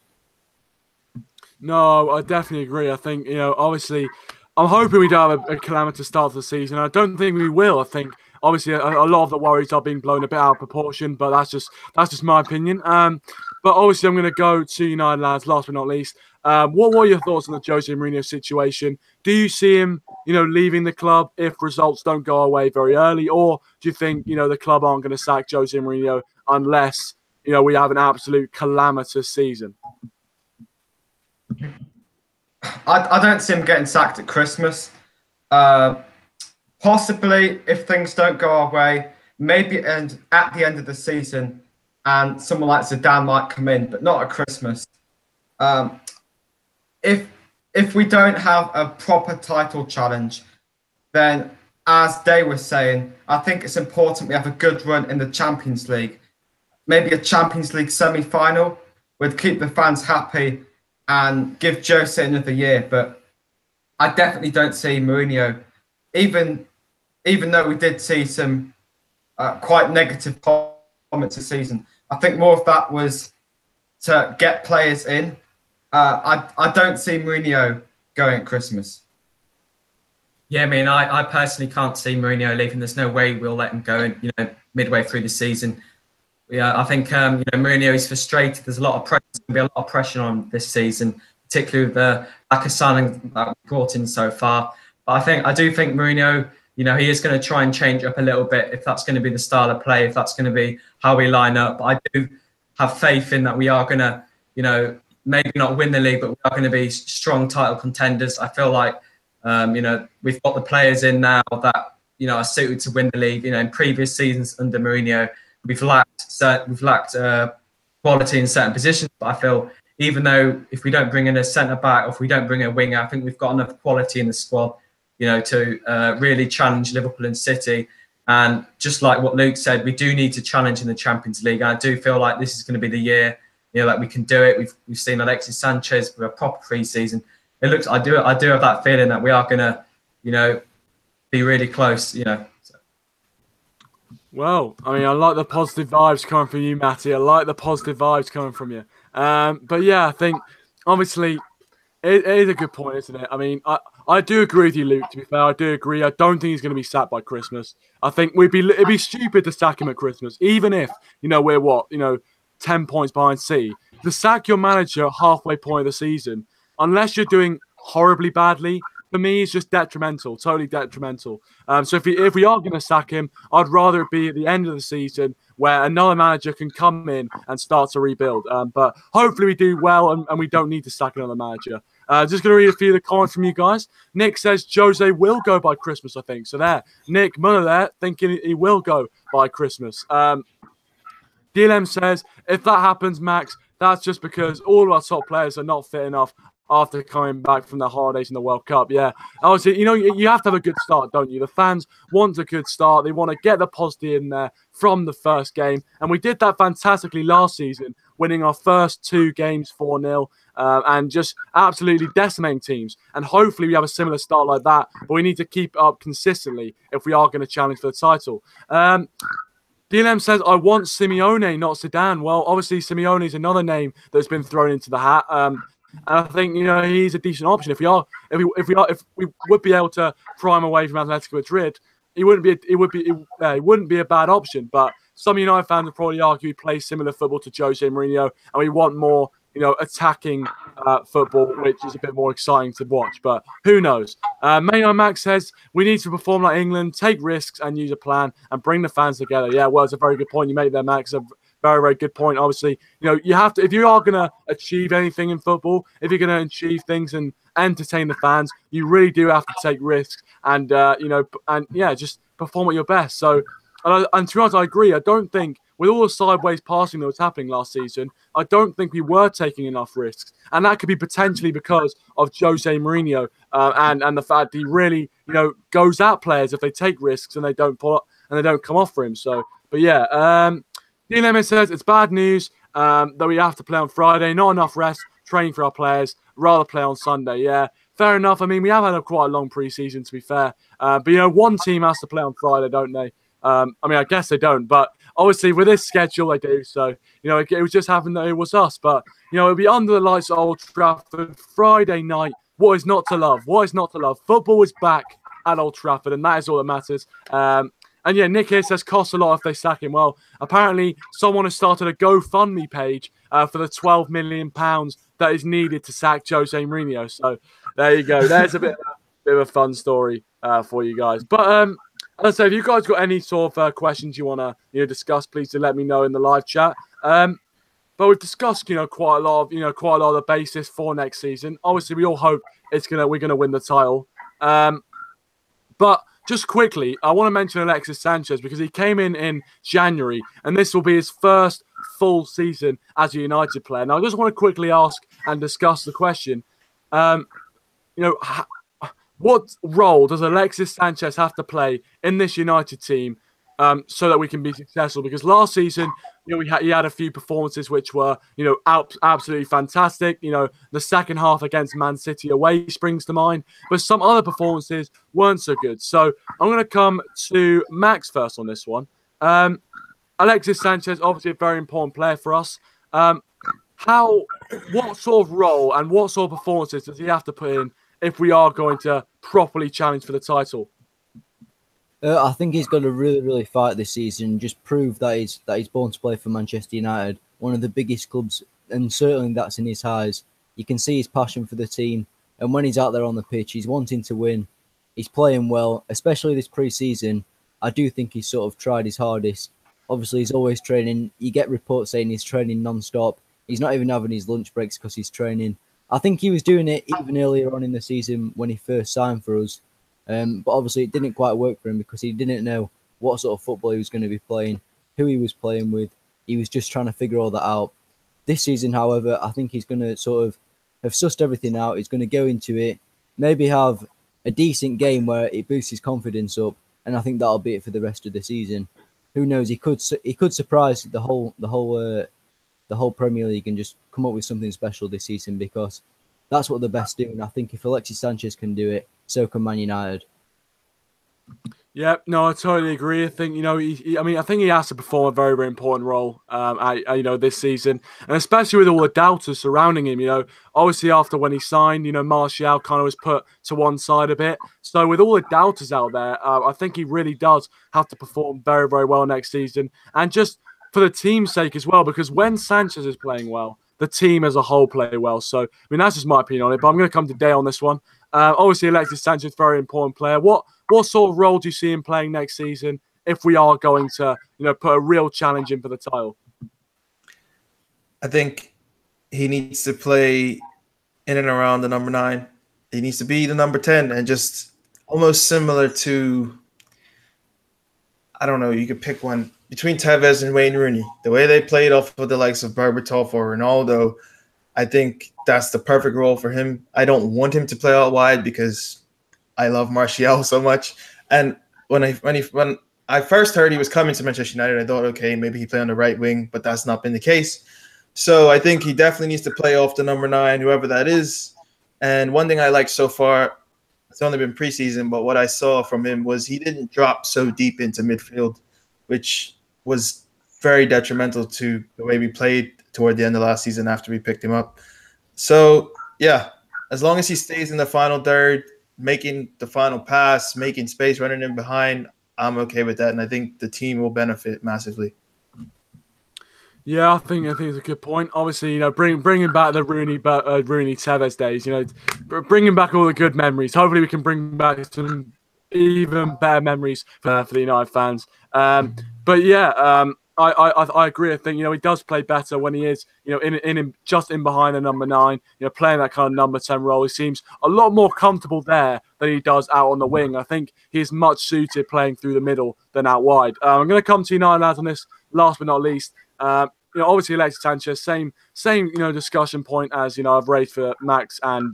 No, I definitely agree. I think, obviously, I'm hoping we don't have a calamitous start to the season. I don't think we will. I think, obviously, a lot of the worries are being blown a bit out of proportion, but that's just my opinion. But obviously, I'm going to go to United, lads, last but not least. What were your thoughts on the Jose Mourinho situation? Do you see him, leaving the club if results don't go away very early? Or do you think, the club aren't going to sack Jose Mourinho unless, we have an absolute calamitous season? I don't see him getting sacked at Christmas. Possibly, if things don't go our way, maybe at the end of the season, and someone like Zidane might come in, but not at Christmas. If we don't have a proper title challenge, then, as Day was saying, I think it's important we have a good run in the Champions League. Maybe a Champions League semi-final would keep the fans happy and give Jose another year. But I definitely don't see Mourinho, even though we did see some quite negative comments this season. I think more of that was to get players in. I don't see Mourinho going at Christmas. Yeah, I mean, I personally can't see Mourinho leaving. There's no way we'll let him go, midway through the season. Yeah, I think Mourinho is frustrated. There's a lot of pressure. There's going to be a lot of pressure on him this season, particularly with the lack of signing that we brought in so far. But I do think Mourinho, he is going to try and change up a little bit if that's going to be the style of play, if that's going to be how we line up. But I do have faith in that we are going to, maybe not win the league, but we are going to be strong title contenders. I feel like, we've got the players in now that, are suited to win the league. In previous seasons under Mourinho, we've lacked quality in certain positions. But I feel even though if we don't bring in a centre back or if we don't bring a winger, I think we've got enough quality in the squad, to really challenge Liverpool and City. And just like what Luke said, we do need to challenge in the Champions League. And I do feel like this is going to be the year, that we can do it. We've seen Alexis Sanchez with a proper pre-season. It looks. I do have that feeling that we are going to, be really close. So. Well, I mean, I like the positive vibes coming from you, Matty. I like the positive vibes coming from you. But yeah, I think obviously it is a good point, isn't it? I mean, I do agree with you, Luke. To be fair, I do agree. I don't think he's going to be sacked by Christmas. I think it'd be stupid to sack him at Christmas, even if we're 10 points behind City. To sack your manager halfway point of the season, unless you're doing horribly badly, for me, it's just detrimental, totally detrimental. So if we are going to sack him, I'd rather it be at the end of the season where another manager can come in and start to rebuild. But hopefully we do well and we don't need to sack another manager. Just going to read a few of the comments from you guys. Nick says Jose will go by Christmas, I think. So there, Nick Muller there, thinking he will go by Christmas. DLM says, if that happens, Max, that's just because all of our top players are not fit enough after coming back from the holidays in the World Cup. Yeah, obviously, you have to have a good start, don't you? The fans want a good start. They want to get the positive in there from the first game. And we did that fantastically last season, winning our first 2 games 4-0 and just absolutely decimating teams. And hopefully we have a similar start like that. But we need to keep up consistently if we are going to challenge for the title. DLM says, I want Simeone, not Zidane. Well, obviously, Simeone is another name that's been thrown into the hat. And I think he's a decent option. If we would be able to pry him away from Atletico Madrid, it wouldn't be a bad option. But some United fans would probably argue he plays similar football to Jose Mourinho, and we want more attacking football, which is a bit more exciting to watch. But who knows? ManUnitedMax says we need to perform like England, take risks, and use a plan, and bring the fans together. Yeah, well, it's a very good point you made there, Max. Very, very good point. Obviously, you have to, if you are going to achieve anything in football, if you're going to achieve things and entertain the fans, you really do have to take risks and, just perform at your best. So, and to be honest, I agree. I don't think, with all the sideways passing that was happening last season, I don't think we were taking enough risks. And that could be potentially because of Jose Mourinho and the fact he really, goes at players if they take risks and they don't come off for him. So, but yeah, DLM says it's bad news that we have to play on Friday. Not enough rest, training for our players. Rather play on Sunday. Yeah, fair enough. I mean, we have had quite a long preseason, to be fair. But one team has to play on Friday, don't they? I mean, I guess they don't. But obviously with this schedule they do. So, it was just happened that it was us. But, it'll be under the lights at Old Trafford Friday night. What is not to love? What is not to love? Football is back at Old Trafford, and that is all that matters. And yeah, Nick here says costs a lot if they sack him. Well, apparently someone has started a GoFundMe page for the £12 million that is needed to sack Jose Mourinho. So there you go. There's a bit of a fun story for you guys. But as I say, if you guys got any sort of questions you want to discuss, please do let me know in the live chat. But we've discussed quite a lot of the basis for next season. Obviously, we all hope we're gonna win the title. But just quickly, I want to mention Alexis Sanchez because he came in January, and this will be his first full season as a United player. Now, I just want to quickly ask and discuss the question. What role does Alexis Sanchez have to play in this United team so that we can be successful? Because last season, he had a few performances which were, absolutely fantastic. The second half against Man City away springs to mind, but some other performances weren't so good. So I'm going to come to Max first on this one. Alexis Sanchez, obviously a very important player for us. What sort of role and what sort of performances does he have to put in if we are going to properly challenge for the title? I think he's got to really, really fight this season and just prove that he's born to play for Manchester United, one of the biggest clubs, and certainly that's in his eyes. You can see his passion for the team, and when he's out there on the pitch, he's wanting to win. He's playing well, especially this pre-season. I do think he's sort of tried his hardest. Obviously, he's always training. You get reports saying he's training non-stop. He's not even having his lunch breaks because he's training. I think he was doing it even earlier on in the season when he first signed for us. But obviously it didn't quite work for him because he didn't know what sort of football he was going to be playing, who he was playing with. He was just trying to figure all that out. This season, however, I think he's going to sort of have sussed everything out. He's going to go into it, maybe have a decent game where it boosts his confidence up, and I think that'll be it for the rest of the season. Who knows? He could surprise the whole Premier League and just come up with something special this season, because that's what the best do. And I think if Alexis Sanchez can do it, so can Man United. Yeah, no, I totally agree. I think I think he has to perform a very, very important role, this season, and especially with all the doubters surrounding him. Obviously after when he signed, Martial kind of was put to one side a bit. So with all the doubters out there, I think he really does have to perform very, very well next season, and just for the team's sake as well, because when Sanchez is playing well, the team as a whole play well. So that's just my opinion on it. But I'm going to come to Day on this one. Obviously, Alexis Sanchez, very important player. What sort of role do you see him playing next season if we are going to, put a real challenge in for the title? I think he needs to play in and around the number 9. He needs to be the number 10, and just almost similar to, I don't know, you could pick one between Tevez and Wayne Rooney. The way they played off of the likes of Berbatov or Ronaldo, I think that's the perfect role for him. I don't want him to play out wide because I love Martial so much. And when I first heard he was coming to Manchester United, I thought, okay, maybe he play on the right wing, but that's not been the case. So I think he definitely needs to play off the number 9, whoever that is. And one thing I like so far, it's only been preseason, but what I saw from him was he didn't drop so deep into midfield, which was very detrimental to the way we played toward the end of last season after we picked him up. So, yeah, as long as he stays in the final third, making the final pass, making space, running in behind, I'm okay with that, and I think the team will benefit massively. Yeah, I think it's a good point. Obviously, bringing back the Rooney Tevez days, bringing back all the good memories. Hopefully, we can bring back some even better memories for the United fans. But yeah, I agree. I think he does play better when he is in behind the number 9, playing that kind of number 10 role. He seems a lot more comfortable there than he does out on the wing. I think he's much suited playing through the middle than out wide. I'm going to come to United lads on this last but not least. Obviously Alexis Sanchez, same discussion point as I've raised for Max and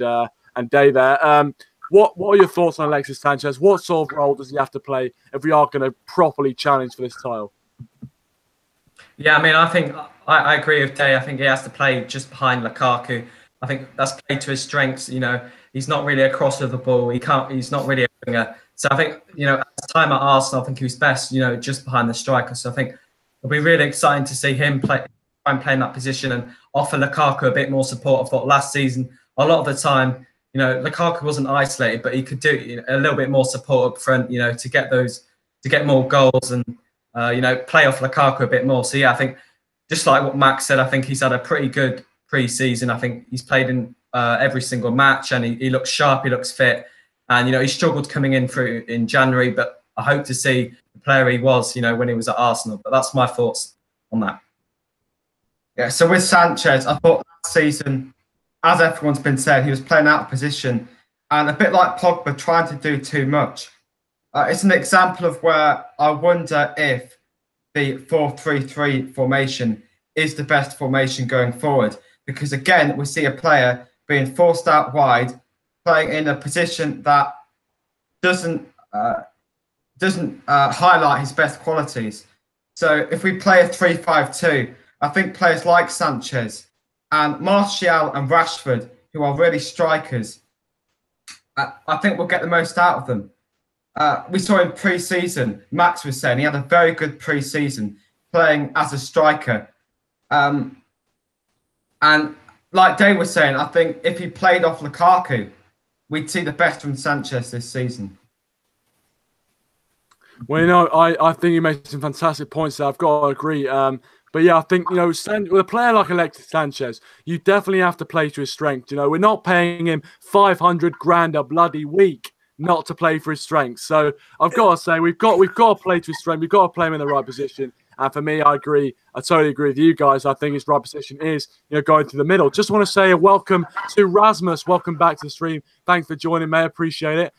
Day there. What are your thoughts on Alexis Sanchez? What sort of role does he have to play if we are going to properly challenge for this title? Yeah, I think I agree with Day. I think he has to play just behind Lukaku. I think that's played to his strengths. He's not really a crosser of the ball. He's not really a winger. So I think, at the time at Arsenal, I think he was best, just behind the striker. So I think it'll be really exciting to see him try and play in that position and offer Lukaku a bit more support. I thought last season, a lot of the time, Lukaku wasn't isolated, but he could do a little bit more support up front, to get more goals and, play off Lukaku a bit more. So, yeah, I think just like what Max said, I think he's had a pretty good pre-season. I think he's played in every single match and he looks sharp, he looks fit. And, he struggled coming in January, but I hope to see the player he was, when he was at Arsenal. But that's my thoughts on that. Yeah, so with Sanchez, I thought last season, as everyone's been saying, he was playing out of position and a bit like Pogba trying to do too much. It's an example of where I wonder if the 4-3-3 formation is the best formation going forward. Because again, we see a player being forced out wide, playing in a position that doesn't highlight his best qualities. So if we play a 3-5-2, I think players like Sanchez and Martial and Rashford, who are really strikers, I think we'll get the most out of them. We saw in pre-season, Max was saying he had a very good pre-season playing as a striker. And like Dave was saying, I think if he played off Lukaku, we'd see the best from Sanchez this season. Well, I think you made some fantastic points there. I've got to agree. But yeah, I think, with a player like Alexis Sanchez, you definitely have to play to his strength. We're not paying him 500 grand a bloody week not to play for his strength. So I've got to say, we've got to play to his strength. We've got to play him in the right position. And for me, I agree. I totally agree with you guys. I think his right position is, going through the middle. Just want to say a welcome to Rasmus. Welcome back to the stream. Thanks for joining, mate. Appreciate it.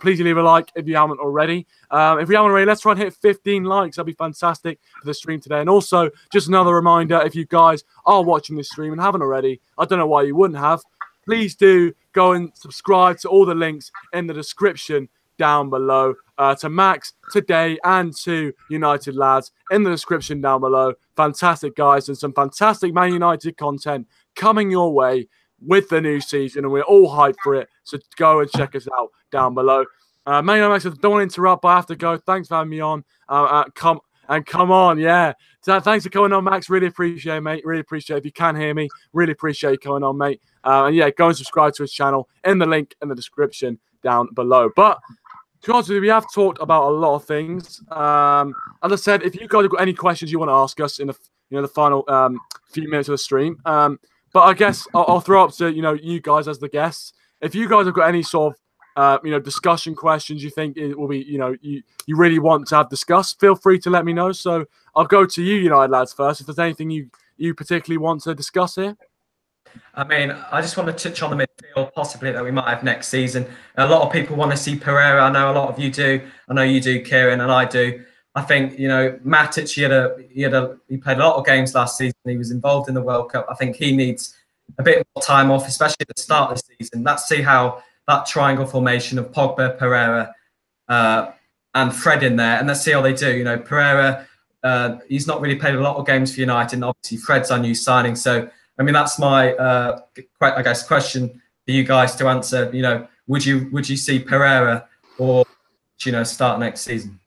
Please leave a like if you haven't already. If you haven't already, let's try and hit 15 likes. That'd be fantastic for the stream today. And also, just another reminder, if you guys are watching this stream and haven't already, I don't know why you wouldn't have, please do go and subscribe to all the links in the description down below, to Max, today, and to United Lads in the description down below. Fantastic guys and some fantastic Man United content coming your way with the new season, and we're all hyped for it. So go and check us out down below. ManUnitedMax, I don't want to interrupt, but I have to go. Thanks for having me on. Come on, yeah. So thanks for coming on, Max. Really appreciate it, mate. Really appreciate it. If you can hear me, really appreciate you coming on, mate. And yeah, go and subscribe to his channel in the link in the description down below. But to be honest with you, we have talked about a lot of things. As I said, if you guys have got any questions you want to ask us in the final few minutes of the stream, but I guess I'll throw up to you guys as the guests. If you guys have got any sort of discussion questions you think it will be you really want to have discussed, feel free to let me know. So I'll go to you, United Lads, first. If there's anything you particularly want to discuss here. I mean, I just want to touch on the midfield possibly that we might have next season. A lot of people want to see Pereira. I know a lot of you do. I know you do, Kieran, and I do. I think, Matic, he played a lot of games last season. He was involved in the World Cup. I think he needs a bit more time off, especially at the start of the season. Let's see how that triangle formation of Pogba, Pereira, and Fred in there, and let's see how they do. Pereira, he's not really played a lot of games for United, and obviously Fred's our new signing. So, I mean, that's my, question for you guys to answer. Would you see Pereira or, start next season?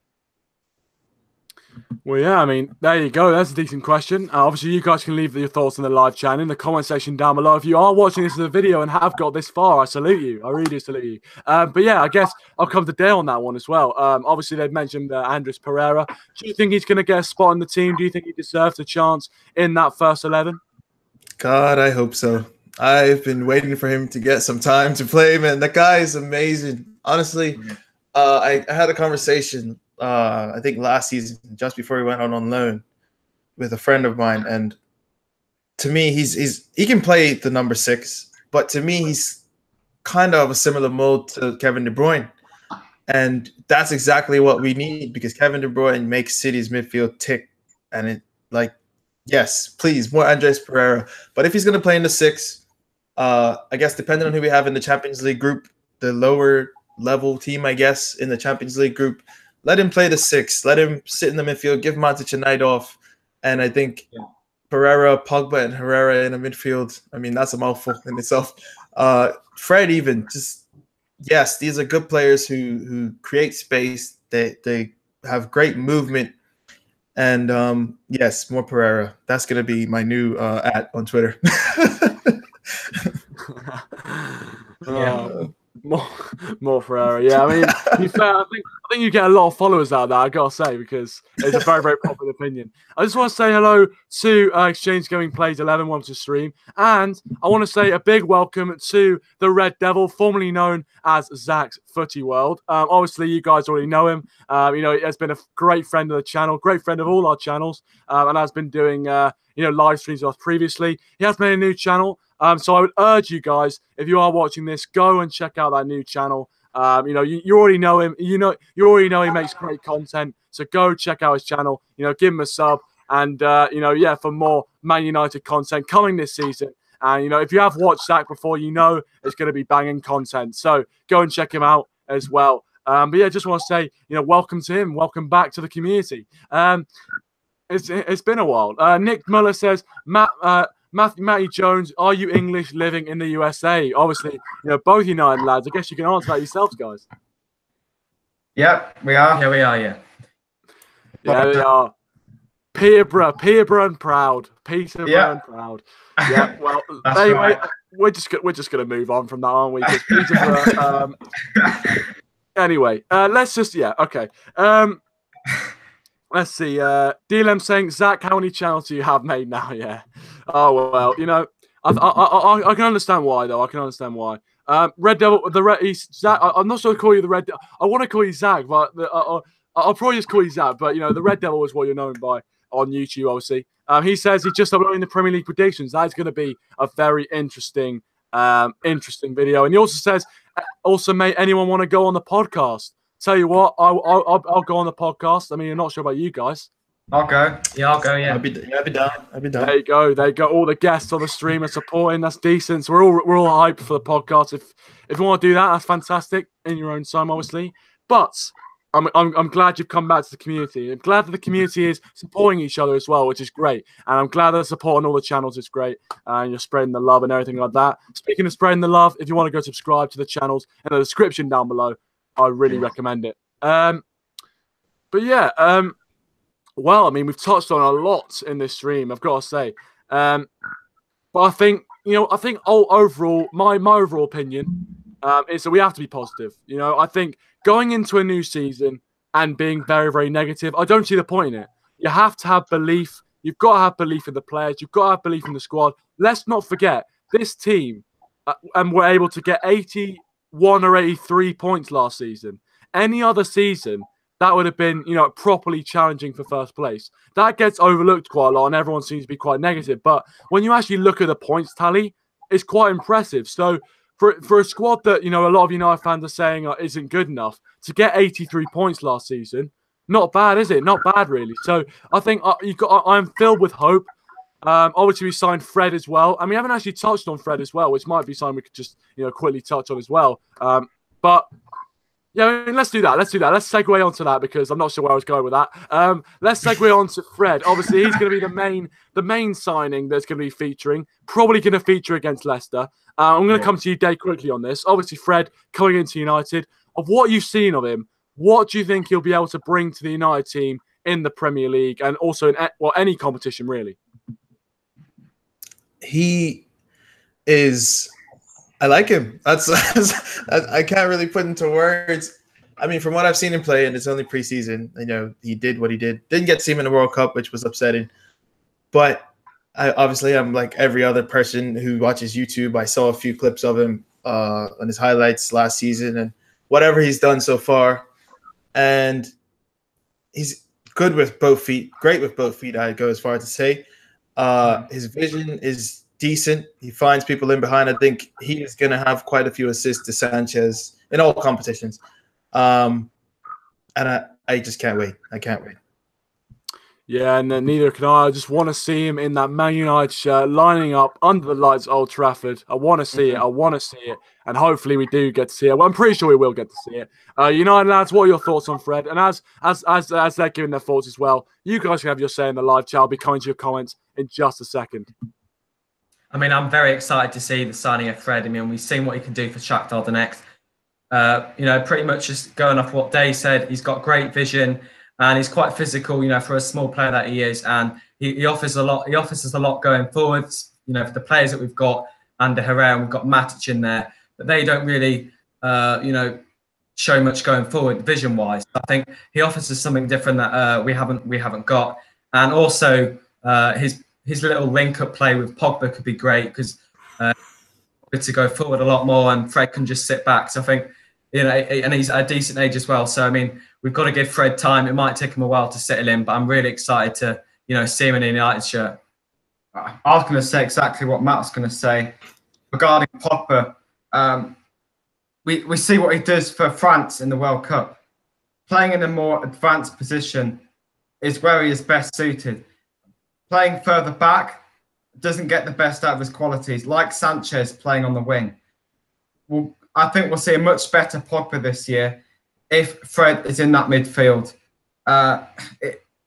Well, yeah, I mean, there you go. That's a decent question. Obviously, you guys can leave your thoughts in the live chat in the comment section down below. If you are watching this as a video and have got this far, I salute you. I really do salute you. But yeah, I guess I'll come to Dale on that one as well. Obviously, they've mentioned Andres Pereira. Do you think he's going to get a spot in the team? Do you think he deserves a chance in that first 11? God, I hope so. I've been waiting for him to get some time to play, man. That guy is amazing. Honestly, I had a conversation I think last season, just before he went out on loan, with a friend of mine, and to me, he can play the number 6, but to me, he's kind of a similar mold to Kevin De Bruyne, and that's exactly what we need because Kevin De Bruyne makes City's midfield tick, and yes, please more Andres Pereira, but if he's going to play in the 6, I guess depending on who we have in the Champions League group, the lower level team, I guess in the Champions League group. Let him play the 6. Let him sit in the midfield. Give Matic a night off. And I think Pereira, Pogba, and Herrera in the midfield, I mean, that's a mouthful in itself. Fred even, yes, these are good players who create space. They have great movement. And yes, more Pereira. That's gonna be my new @ on Twitter. More Ferrari. Yeah, I mean, to be fair, I think you get a lot of followers out of that, I gotta say, because it's a very, very popular opinion. I just want to say hello to Exchange Going Plays 11 wanting to stream, and I want to say a big welcome to the Red Devil, formerly known as Zach's Footy World. Obviously, you guys already know him. You know, he has been a great friend of the channel, great friend of all our channels, and has been doing live streams with us previously. He has made a new channel. So I would urge you guys, if you are watching this, go and check out that new channel. You already know him. You already know he makes great content. So go check out his channel. Give him a sub. And for more Man United content coming this season. And if you have watched Zach before, it's going to be banging content. So go and check him out as well. But yeah, just want to say, welcome to him. Welcome back to the community. It's been a while. Nick Muller says, Matty Jones, are you English living in the USA? Obviously, both United lads. I guess you can answer that yourselves, guys. Yep, we are. Yeah, we are, yeah. Yeah, we are. Peterborough and proud. Peterborough and proud. Yeah, well, anyway, right. we're just gonna move on from that, aren't we? Peterborough, anyway, let's just, okay. Let's see. DLM saying, Zach, how many channels do you have made now? Yeah. Oh well, I can understand why though. I can understand why. Red Devil, Zach. I'm not sure to call you the Red Devil. I want to call you Zach, but I'll probably just call you Zach. But the Red Devil is what you're known by on YouTube, obviously. He says he's just uploading the Premier League predictions. That's going to be a very interesting video. And he also says, mate, anyone want to go on the podcast? Tell you what, I'll go on the podcast. I mean, I'm not sure about you guys. I'll go. Yeah, I'll go. Yeah, I'll be down. There you go. All the guests on the stream are supporting. That's decent. So we're all hyped for the podcast. If you want to do that, that's fantastic in your own time, obviously. But I'm glad you've come back to the community. I'm glad that the community is supporting each other as well, which is great. And I'm glad they're supporting all the channels. It's great. And you're spreading the love and everything like that. Speaking of spreading the love, if you want to go subscribe to the channels in the description down below, I really recommend it. But yeah, well, I mean, we've touched on a lot in this stream, I've got to say. But I think, overall, my overall opinion is that we have to be positive. I think going into a new season and being very, very negative, I don't see the point in it. You have to have belief. You've got to have belief in the players. You've got to have belief in the squad. Let's not forget, this team, and we're able to get 81 or 83 points last season. Any other season, that would have been, properly challenging for first place. That gets overlooked quite a lot, and everyone seems to be quite negative. But when you actually look at the points tally, it's quite impressive. So for a squad that, a lot of United fans are saying isn't good enough, to get 83 points last season, not bad, is it? Not bad, really. So I think I'm filled with hope. Obviously, we signed Fred as well. And we haven't actually touched on Fred as well, which might be something we could just, quickly touch on as well. But yeah, I mean, let's do that. Let's segue onto that because I'm not sure where I was going with that. Let's segue on to Fred. Obviously, he's going to be the main signing that's going to be featuring. Probably going to feature against Leicester. I'm going to come to you, Dave, quickly on this. Obviously, Fred coming into United. Of what you've seen of him, what do you think he'll be able to bring to the United team in the Premier League and also in any competition, really? He is. I like him. That's I can't really put into words. I mean, from what I've seen him play, and it's only preseason, he did what he did. Didn't get to see him in the World Cup, which was upsetting. But I'm like every other person who watches YouTube. I saw a few clips of him on his highlights last season and whatever he's done so far. And he's good with both feet, great with both feet, I'd go as far to say. His vision is decent. He finds people in behind. I think he is going to have quite a few assists to Sanchez in all competitions. And I just can't wait. I can't wait. Yeah, and neither can I. I just want to see him in that Man United shirt, lining up under the lights at Old Trafford. I want to see it. I want to see it. And hopefully we do get to see it. Well, I'm pretty sure we will get to see it. United lads, what are your thoughts on Fred? And as they're giving their thoughts as well, you guys can have your say in the live chat. I'll be coming to your comments in just a second. I mean, I'm very excited to see the signing of Fred. I mean, we've seen what he can do for Shakhtar Donetsk. Pretty much just going off what Dave said, he's got great vision. and he's quite physical, for a small player that he is, and he offers a lot. He offers us a lot going forwards, for the players that we've got under Herrera. We've got Matic in there, but they don't really, show much going forward vision-wise. I think he offers us something different that we haven't got, and also his little link-up play with Pogba could be great because to go forward a lot more, and Fred can just sit back. So I think, and he's at a decent age as well. So I mean, we've got to give Fred time. It might take him a while to settle in, but I'm really excited to see him in a United shirt. I was going to say exactly what Matt's going to say regarding Pogba. We see what he does for France in the World Cup. Playing in a more advanced position is where he is best suited. Playing further back doesn't get the best out of his qualities, like Sanchez playing on the wing. I think we'll see a much better Pogba this year if Fred is in that midfield.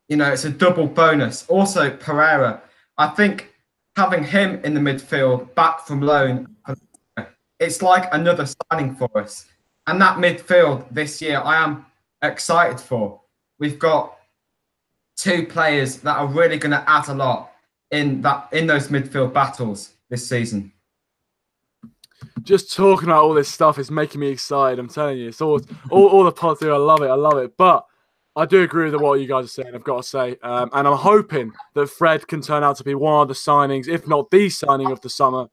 It's a double bonus. Also, Pereira, I think having him in the midfield, back from loan, it's like another signing for us. And that midfield this year, I am excited for. We've got two players that are really going to add a lot in those midfield battles this season. Just talking about all this stuff is making me excited. I'm telling you, it's all the positive. I love it. But I do agree with what you guys are saying, I've got to say. And I'm hoping that Fred can turn out to be one of the signings, if not the signing of the summer,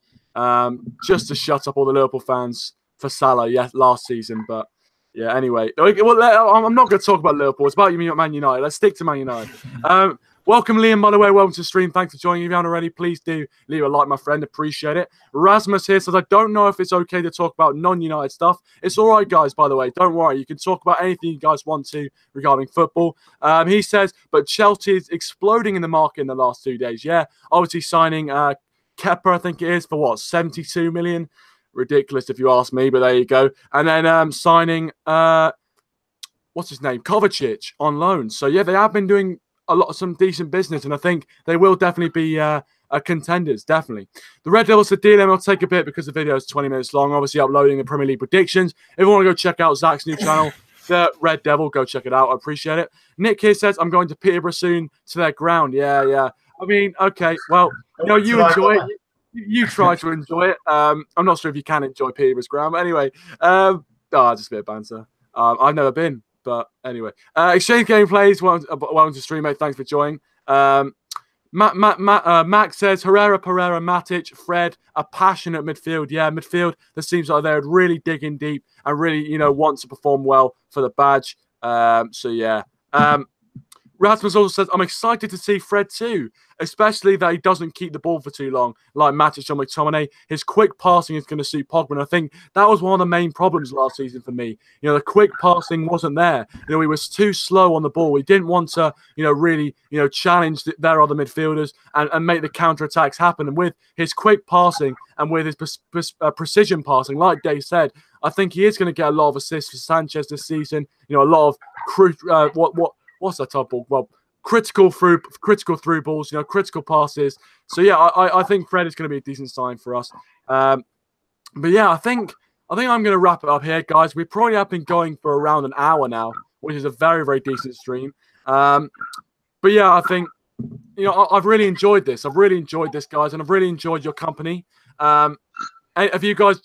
just to shut up all the Liverpool fans for Salah, last season. But yeah, anyway, I'm not going to talk about Liverpool. It's about Man United. Let's stick to Man United. Welcome, Liam, by the way. Welcome to the stream. Thanks for joining. If you haven't already, please do leave a like, my friend. Appreciate it. Rasmus here says, I don't know if it's okay to talk about non-United stuff. It's all right, guys, by the way. Don't worry. You can talk about anything you guys want to regarding football. He says, but Chelsea is exploding in the market in the last 2 days. Yeah, obviously signing Kepa, I think it is, for what, 72 million? Ridiculous if you ask me, but there you go. And then signing, what's his name? Kovacic on loan. So, yeah, they have been doing some decent business, and I think they will definitely be contenders, definitely. The Red Devils to DLM will take a bit because the video is 20 minutes long, obviously uploading the Premier League predictions. If you want to go check out Zach's new channel, The Red Devil, go check it out. I appreciate it. Nick here says, I'm going to Peterborough soon to their ground. Yeah. I mean, okay, well, you enjoy it. You try to enjoy it. I'm not sure if you can enjoy Peterborough's ground, but anyway, just a bit of banter. I've never been. But anyway, Exchange Gameplays, welcome to stream, mate. Thanks for joining. Max says, Herrera, Pereira, Matic, Fred, a passionate midfield. Yeah, midfield that seems like they would really dig in deep and really, want to perform well for the badge. So, yeah. Rasmus also says, I'm excited to see Fred too, especially that he doesn't keep the ball for too long, like Matic or McTominay. His quick passing is going to suit Pogba, and I think that was one of the main problems last season for me. The quick passing wasn't there. We was too slow on the ball. We didn't want to, really, challenge their other midfielders and make the counter-attacks happen. And with his quick passing and with his precision passing, like Dave said, I think he is going to get a lot of assists for Sanchez this season. A lot of what's that type of ball? Well, critical through balls, critical passes. So yeah, I think Fred is going to be a decent sign for us. But yeah, I think I'm going to wrap it up here, guys. We probably have been going for around an hour now, which is a very, very decent stream. But yeah, I think I've really enjoyed this. I've really enjoyed this, guys, and I've really enjoyed your company. Have you guys?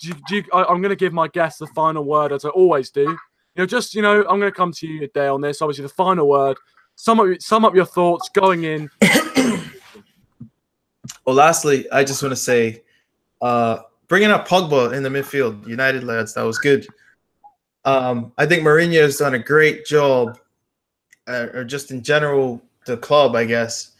I'm going to give my guests the final word, as I always do. I'm going to come to you a day on this. Obviously, the final word. Sum up your thoughts going in. Well, lastly, I just want to say, bringing up Pogba in the midfield, United lads, that was good. I think Mourinho has done a great job, or just in general, the club, I guess,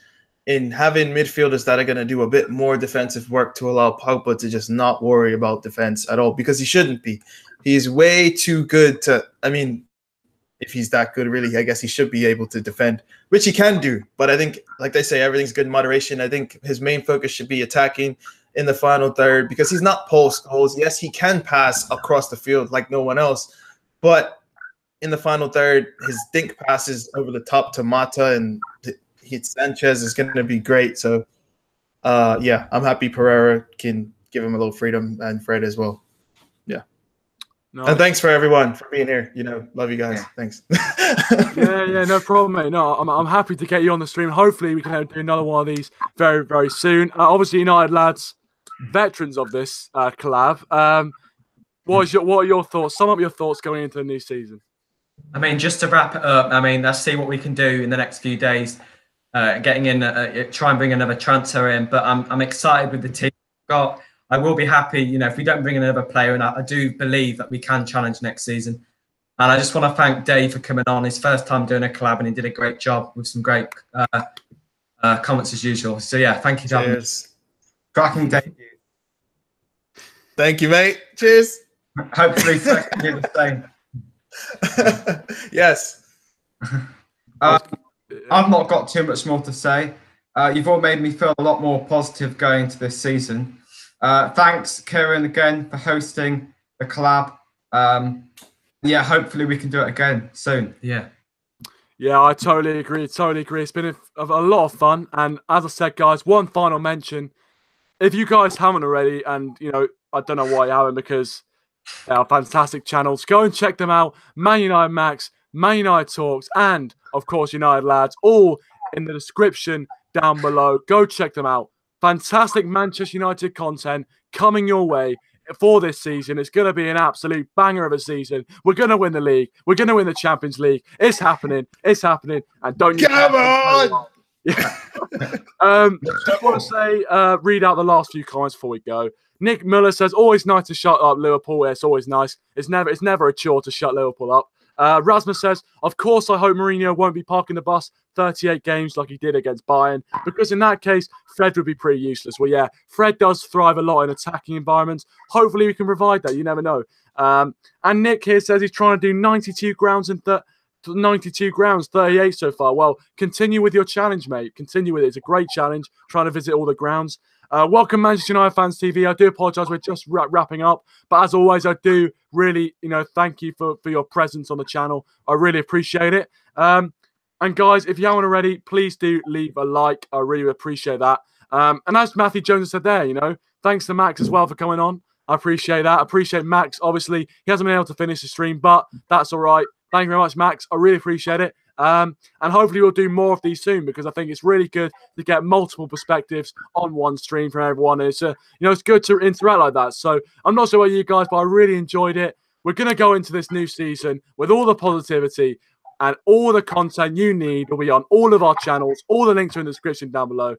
in having midfielders that are going to do a bit more defensive work to allow Pogba to just not worry about defense at all, because he shouldn't be. He's way too good to, if he's that good, really, I guess he should be able to defend, which he can do. But I think, like they say, everything's good in moderation. I think his main focus should be attacking in the final third, because he's not post goals. Yes, he can pass across the field like no one else, but in the final third, his dink passes over the top to Mata and Sanchez is going to be great. So, yeah, I'm happy Pereira can give him a little freedom, and Fred as well. Yeah. Nice. And thanks for everyone for being here. You know, love you guys. Yeah. Thanks. Yeah, no problem, mate. No, I'm happy to get you on the stream. Hopefully, we can do another one of these very, very soon. Obviously, United lads, veterans of this collab. What are your thoughts? Sum up your thoughts going into the new season. I mean, just to wrap it up, I mean, let's see what we can do in the next few days. Getting in, try and bring another transfer in. But I'm excited with the team we've got. I will be happy, you know, if we don't bring another player, and I do believe that we can challenge next season. And I just want to thank Dave for coming on. His first time doing a collab, and he did a great job with some great comments as usual. So yeah, thank you, John. Cheers. Cracking debut. Thank you, mate. Cheers. Hopefully, second year the same. Yes. I've not got too much more to say. You've all made me feel a lot more positive going into this season. Thanks, Kieran, again for hosting the collab. Yeah, hopefully we can do it again soon. Yeah. Yeah, I totally agree. It's been a lot of fun. And as I said, guys, one final mention. If you guys haven't already, and, you know, I don't know why you haven't, because they are fantastic channels. Go and check them out. ManUnitedMax, Man United Talks, and, of course, United Lads, all in the description down below. Go check them out. Fantastic Manchester United content coming your way for this season. It's going to be an absolute banger of a season. We're going to win the league. We're going to win the Champions League. It's happening. It's happening. And don't you Come on! Yeah. Just want to say, read out the last few comments before we go. Nick Miller says, always nice to shut up Liverpool. It's always nice. It's never a chore to shut Liverpool up. Rasmus says, of course, I hope Mourinho won't be parking the bus 38 games like he did against Bayern, because in that case, Fred would be pretty useless. Well, yeah, Fred does thrive a lot in attacking environments. Hopefully, we can provide that. You never know. And Nick here says he's trying to do 92 grounds and 92 grounds, 38 so far. Well, continue with your challenge, mate. Continue with it. It's a great challenge, trying to visit all the grounds. Welcome, Manchester United Fans TV. I do apologise, we're just wrapping up. But as always, I do really, thank you for your presence on the channel. I really appreciate it. And guys, if you haven't already, please do leave a like. I really appreciate that. And as Matthew Jones said there, thanks to Max as well for coming on. I appreciate that. I appreciate Max. Obviously, he hasn't been able to finish the stream, but that's all right. Thank you very much, Max. I really appreciate it. And hopefully we'll do more of these soon, because I think it's really good to get multiple perspectives on one stream from everyone. It's it's good to interact like that. So I'm not sure about you guys, but I really enjoyed it. We're going to go into this new season with all the positivity, and all the content you need will be on all of our channels. All the links are in the description down below.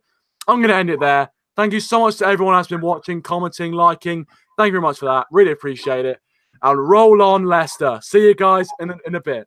I'm going to end it there. Thank you so much to everyone who's been watching, commenting, liking. Thank you very much for that. Really appreciate it. And roll on, Leicester. See you guys in a bit.